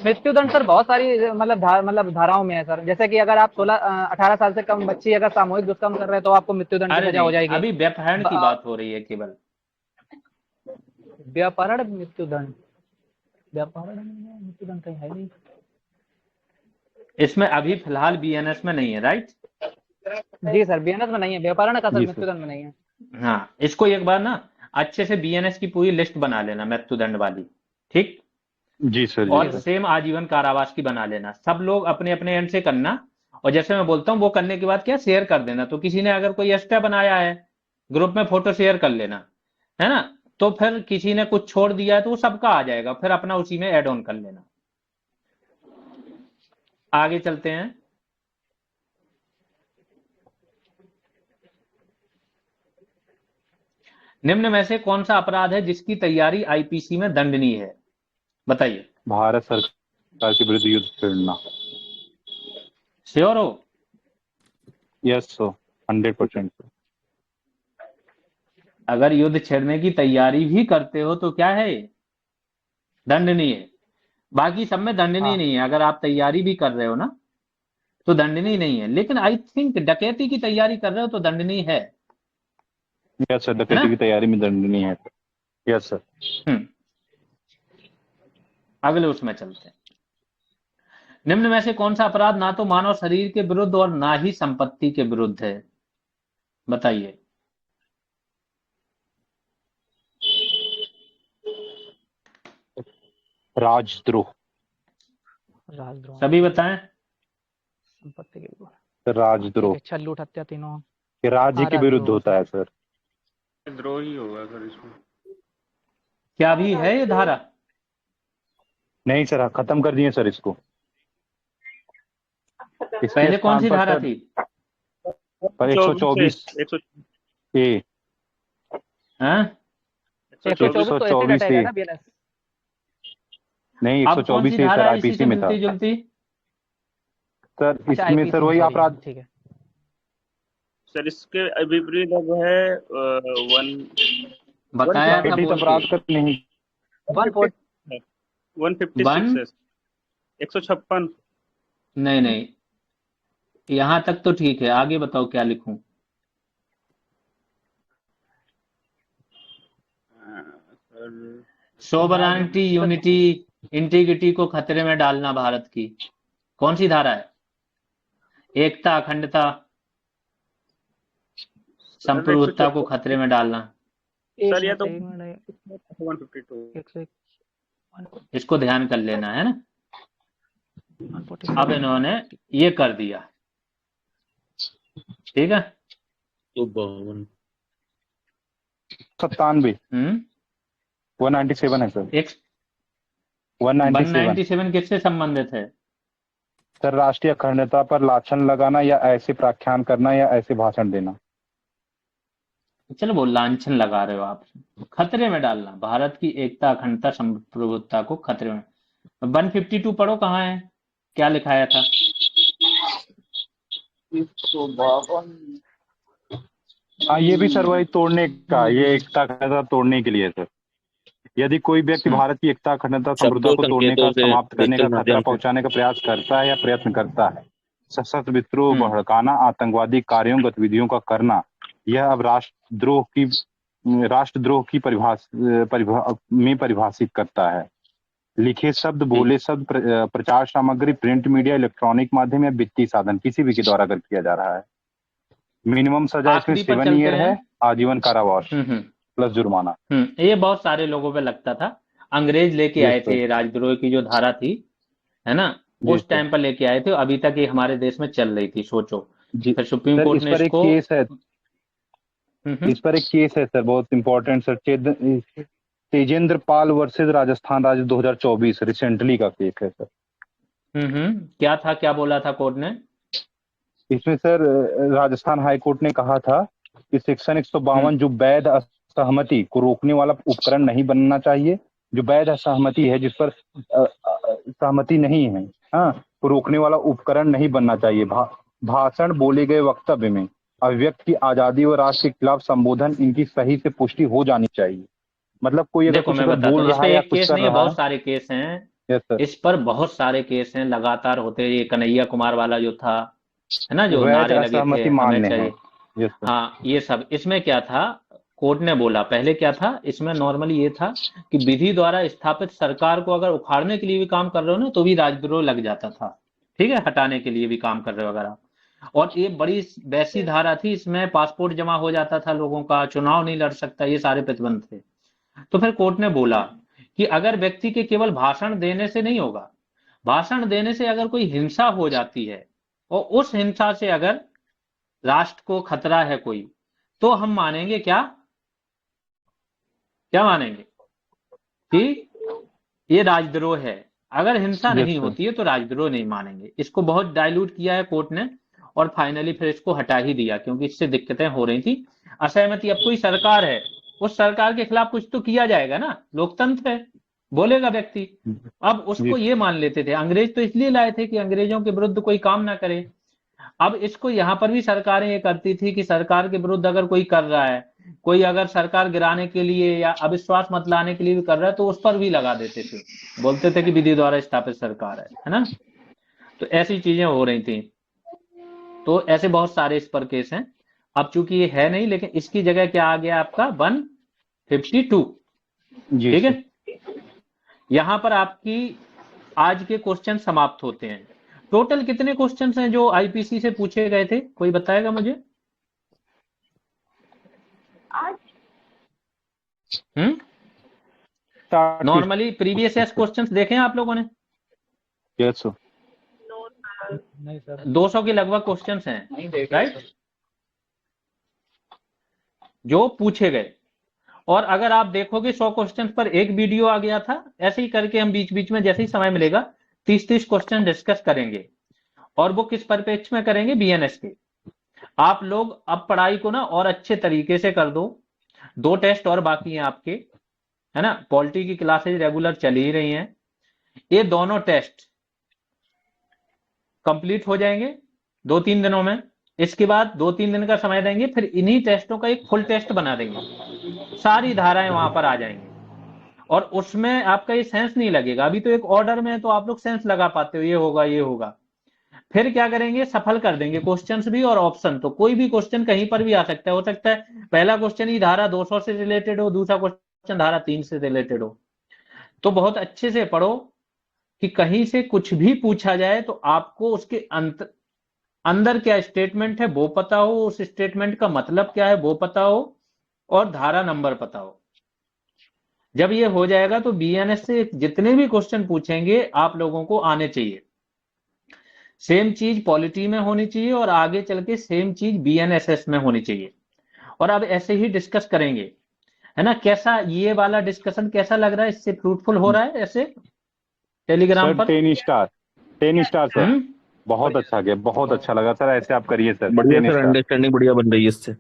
C: मृत्युदंड सर बहुत सारी मतलब धाराओं में है सर। जैसे कि अगर आप 18 साल से कम बच्ची अगर सामूहिक दुष्कर्म कर रहे हैं तो आपको मृत्युदंड की
A: अरे
C: सजा हो
A: नहीं,
C: जाएगी।
A: अभी व्यपहरण की बात हो रही है केवल।
C: व्यपहरण मृत्युदंड, व्यपहरण मृत्युदंड कहीं है नहीं
A: इसमें अभी फिलहाल बीएनएस में नहीं है, राइट?
C: जी सर, बीएनएस में नहीं है, व्यपहरण का सर
E: जी सर।
C: मृत्युदंड में नहीं है।
A: हाँ, इसको एक बार ना अच्छे से बीएनएस की पूरी लिस्ट बना लेना मृत्युदंड वाली, ठीक?
E: जी सर।
A: और
E: जी सर।
A: सेम आजीवन कारावास की बना लेना। सब लोग अपने अपने एंड से करना, और जैसे मैं बोलता हूँ वो करने के बाद क्या शेयर कर देना। तो किसी ने अगर कोई एक्स्ट्रा बनाया है, ग्रुप में फोटो शेयर कर लेना, है ना? तो फिर किसी ने कुछ छोड़ दिया है तो वो सबका आ जाएगा, फिर अपना उसी में ऐड ऑन कर लेना। आगे चलते हैं। निम्न में से कौन सा अपराध है जिसकी तैयारी आईपीसी में दंडनीय है? बताइए।
E: भारत सरकार के विरुद्ध युद्ध छेड़ना।
A: श्योर हो?
E: Yes sir, 100%।
A: अगर युद्ध छेड़ने की तैयारी भी करते हो तो क्या है, दंडनीय है। बाकी सब में दंडनीय नहीं है। अगर आप तैयारी भी कर रहे हो ना तो दंडनीय नहीं है, लेकिन आई थिंक डकैती की तैयारी कर रहे हो तो दंडनीय है।
E: यस सर, डकैती की तैयारी में दंडनीय है। Yes sir.
A: अगले उसमें चलते हैं। निम्न में से कौन सा अपराध ना तो मानव शरीर के विरुद्ध और ना ही संपत्ति के विरुद्ध है? बताइए।
E: राजद्रोह।
C: राजद्रोह,
A: सभी बताएं।
C: संपत्ति के विरुद्ध,
E: राजद्रोह।
C: छल लूट हत्या तीनों।
E: कि राज्य के विरुद्ध
C: राजद्रोह
E: होता
C: सर।
E: है सर।
J: द्रोही होगा सर इसमें।
A: क्या भी है ये धारा?
E: नहीं सर, खत्म कर दिए सर इसको। इसके
A: पहले कौन
E: स्थान
A: सी
E: पर
A: धारा
E: सर
A: थी?
E: पर 124 ए,
A: हैं?
C: 124 तो ऐसे
E: 124
C: डटेगा
E: ए,
C: ना बीएनएस।
E: नहीं
A: अब कौन सी
E: 124 ए
A: धारा
E: सर
A: है इसी
E: आईपीसी
A: से
E: में था
A: मिलती जुलती?
E: सर।
C: अच्छा
E: इसमें
C: आईपीसी
E: सर
C: में,
E: वही
C: सॉरी
E: अपराध
C: ठीक है।
J: सर इसके विपरीत अब है वन
A: बताया था
E: पीड़ित
A: बोल
E: अपराध
A: के।
E: कर नहीं।
C: 140
J: 156 है, 156।
A: नहीं नहीं, यहां तक तो ठीक है, आगे बताओ क्या लिखूं?
J: सर
A: सोवरेनिटी, यूनिटी, इंटीग्रिटी को खतरे में डालना भारत की, कौन सी धारा है? एकता, अखंडता, संप्रभुता को खतरे में डालना।
J: सर ये तो 152।
A: इसको ध्यान कर लेना है ना। अब इन्होंने ये कर दिया, ठीक है।
E: 97
A: हम्म,
E: 197 है सर।
A: एक
E: 197
A: 197 किससे संबंधित है?
E: सर राष्ट्रीय अखंडता पर लाछन लगाना या ऐसे प्राख्यान करना या ऐसे भाषण देना।
A: चलो वो लांछन लगा रहे हो आप, खतरे में डालना भारत की एकता, अखंडता, संप्रभुता को खतरे में। 152 पढ़ो, कहाँ है, क्या लिखाया था?
J: 152।
E: हाँ ये भी सर वही तोड़ने का, ये एकता अखंडता तोड़ने के लिए सर। यदि कोई व्यक्ति भारत की एकता, अखंडता, संप्रभुता को तोड़ने का, समाप्त करने का, खतरा पहुंचाने का प्रयास करता है या प्रयत्न करता है, सशस्त्र विद्रोह भड़काना, आतंकवादी कार्यों गतिविधियों का करना, यह अब राष्ट्रद्रोह की में परिभाषित करता है। लिखे शब्द, बोले शब्द, प्रचार सामग्री, प्रिंट मीडिया, इलेक्ट्रॉनिक माध्यम या वित्तीय साधन किसी भी के द्वारा अगर किया जा रहा है। मिनिमम सजा इसमें
A: आखिरी पर
E: 7
A: चलते
E: ईयर है,
A: हैं।
E: आजीवन कारावास प्लस जुर्माना।
A: ये बहुत सारे लोगों पे लगता था, अंग्रेज लेके आए थे राजद्रोह की जो धारा थी, है ना, उस टाइम पर लेके आए थे, अभी तक ये हमारे देश में चल रही थी, सोचो। फिर सुप्रीम कोर्ट ने इसको,
E: इस पर एक केस है सर, बहुत इंपॉर्टेंट सर, तेजेंद्र पाल वर्सेस राजस्थान राज्य 2024 रिसेंटली का केस है सर।
A: क्या था, क्या बोला था कोर्ट ने
E: इसमें सर? राजस्थान हाई कोर्ट ने कहा था कि सेक्शन 152 जो वैध असहमति को रोकने वाला उपकरण नहीं बनना चाहिए, जो वैध असहमति है, जिस पर सहमति नहीं है, हाँ, को रोकने वाला उपकरण नहीं बनना चाहिए। भाषण, बोले गए वक्तव्य में अभिव्यक्ति की आजादी और राष्ट्र के खिलाफ संबोधन, इनकी सही से पुष्टि हो जानी चाहिए। मतलब कोई अगर कुछ बोल रहा है या कुछ कर रहा है,
A: बहुत सारे केस हैं, इस पर बहुत सारे केस हैं, लगातार होते। ये कन्हैया कुमार वाला जो था, है ना, जो नारे लगे थे हमें चाहिए, हाँ, ये सब। इसमें क्या था, कोर्ट ने बोला, पहले क्या था इसमें, नॉर्मली ये था कि विधि द्वारा स्थापित सरकार को अगर उखाड़ने के लिए भी काम कर रहे हो ना, तो भी राजद्रोह लग जाता था, ठीक है, हटाने के लिए भी काम कर रहे हो अगर आप। और ये बड़ी वैसी धारा थी, इसमें पासपोर्ट जमा हो जाता था लोगों का, चुनाव नहीं लड़ सकता, ये सारे प्रतिबंध थे। तो फिर कोर्ट ने बोला कि अगर व्यक्ति के केवल भाषण देने से नहीं होगा, भाषण देने से अगर कोई हिंसा हो जाती है और उस हिंसा से अगर राष्ट्र को खतरा है कोई, तो हम मानेंगे क्या मानेंगे कि ये राजद्रोह है। अगर हिंसा नहीं होती है तो राजद्रोह नहीं मानेंगे। इसको बहुत डाइल्यूट किया है कोर्ट ने, और फाइनली फिर इसको हटा ही दिया, क्योंकि इससे दिक्कतें हो रही थी। असहमति, अब कोई सरकार है, उस सरकार के खिलाफ कुछ तो किया जाएगा ना, लोकतंत्र है, बोलेगा व्यक्ति। अब उसको ये मान लेते थे, अंग्रेज तो इसलिए लाए थे कि अंग्रेजों के विरुद्ध कोई काम ना करे। अब इसको यहां पर भी सरकारें ये करती थी कि सरकार के विरुद्ध अगर कोई कर रहा है, कोई अगर सरकार गिराने के लिए या अविश्वास मत लाने के लिए भी कर रहा है, तो उस पर भी लगा देते थे, बोलते थे कि विधि द्वारा स्थापित सरकार है ना। तो ऐसी चीजें हो रही थी। तो ऐसे बहुत सारे इस पर केस हैं। अब चूंकि ये है नहीं, लेकिन इसकी जगह क्या आ गया आपका 152, ठीक है। यहां पर आपकी आज के क्वेश्चन समाप्त होते हैं। टोटल कितने क्वेश्चंस हैं जो आईपीसी से पूछे गए थे, कोई बताएगा मुझे? नॉर्मली प्रीवियस ईयर क्वेश्चंस देखे हैं आप लोगों ने?
E: Yes sir.
A: नहीं सर, 200 के लगभग क्वेश्चंस हैं, राइट? जो पूछे गए। और अगर आप देखोगे 100 क्वेश्चन पर एक वीडियो आ गया था, ऐसे ही करके हम बीच बीच में जैसे ही समय मिलेगा 30-30 क्वेश्चन डिस्कस करेंगे। और वो किस परिप्रेक्ष्य में करेंगे? बीएनएस के। आप लोग अब पढ़ाई को ना और अच्छे तरीके से कर दो। 2 टेस्ट और बाकी हैं आपके, है ना। पॉलिटी की क्लासेज रेगुलर चल ही रही हैं। ये दोनों टेस्ट कंप्लीट हो जाएंगे 2-3 दिनों में। इसके बाद 2-3 दिन का समय देंगे, फिर इन्हीं टेस्टों का एक फुल टेस्ट बना देंगे। सारी धाराएं वहां पर आ जाएंगी और उसमें आपका ये सेंस नहीं लगेगा। अभी तो एक ऑर्डर में है तो आप लोग सेंस लगा पाते हो, ये होगा ये होगा। फिर क्या करेंगे? सफल कर देंगे क्वेश्चंस भी और ऑप्शन। तो कोई भी क्वेश्चन कहीं पर भी आ सकता है। हो सकता है पहला क्वेश्चन ही धारा 200 से रिलेटेड हो, दूसरा क्वेश्चन धारा 3 से रिलेटेड हो। तो बहुत अच्छे से पढ़ो कि कहीं से कुछ भी पूछा जाए तो आपको उसके अंदर क्या स्टेटमेंट है वो पता हो, उस स्टेटमेंट का मतलब क्या है वो पता हो, और धारा नंबर पता हो। जब ये हो जाएगा तो बीएनएस से जितने भी क्वेश्चन पूछेंगे आप लोगों को आने चाहिए। सेम चीज पॉलिटी में होनी चाहिए और आगे चल के सेम चीज बीएनएसएस में होनी चाहिए। और अब ऐसे ही डिस्कस करेंगे, है ना। कैसा ये वाला डिस्कशन कैसा लग रहा है? इससे फ्रूटफुल हो रहा है ऐसे टेलीग्राम पर?
E: 10 स्टार सर। बहुत अच्छा गया, बहुत अच्छा लगा सर। ऐसे आप करिए सर।
I: बढ़िया सर, अंडरस्टैंडिंग बढ़िया बन रही है इससे।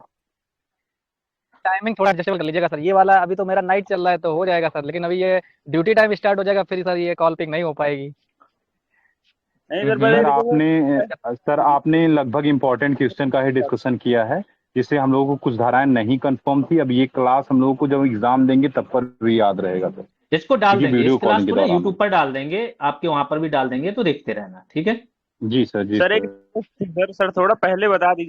C: टाइमिंग थोड़ा एडजस्टेबल कर लीजिएगा सर। ये वाला अभी तो मेरा नाइट चल रहा है तो हो जाएगा सर, लेकिन अभी ये ड्यूटी टाइम स्टार्ट हो जाएगा फिर सर ये कॉल पिक नहीं हो पाएगी।
J: नहीं
E: सर आपने लगभग इम्पोर्टेंट क्वेश्चन का ही डिस्कशन किया है, जिससे हम लोगों को कुछ धाराएं नहीं कंफर्म थी। अब ये क्लास हम लोगों को जब एग्जाम देंगे तब पर भी याद रहेगा सर।
A: इसको डाल देंगे, इस क्लास को ना
E: दौरान
A: यूट्यूब पर डाल देंगे, आपके वहां पर भी डाल देंगे, तो देखते रहना। ठीक है
E: जी सर। जी
J: सर, एक सर थोड़ा पहले बता दीजिए।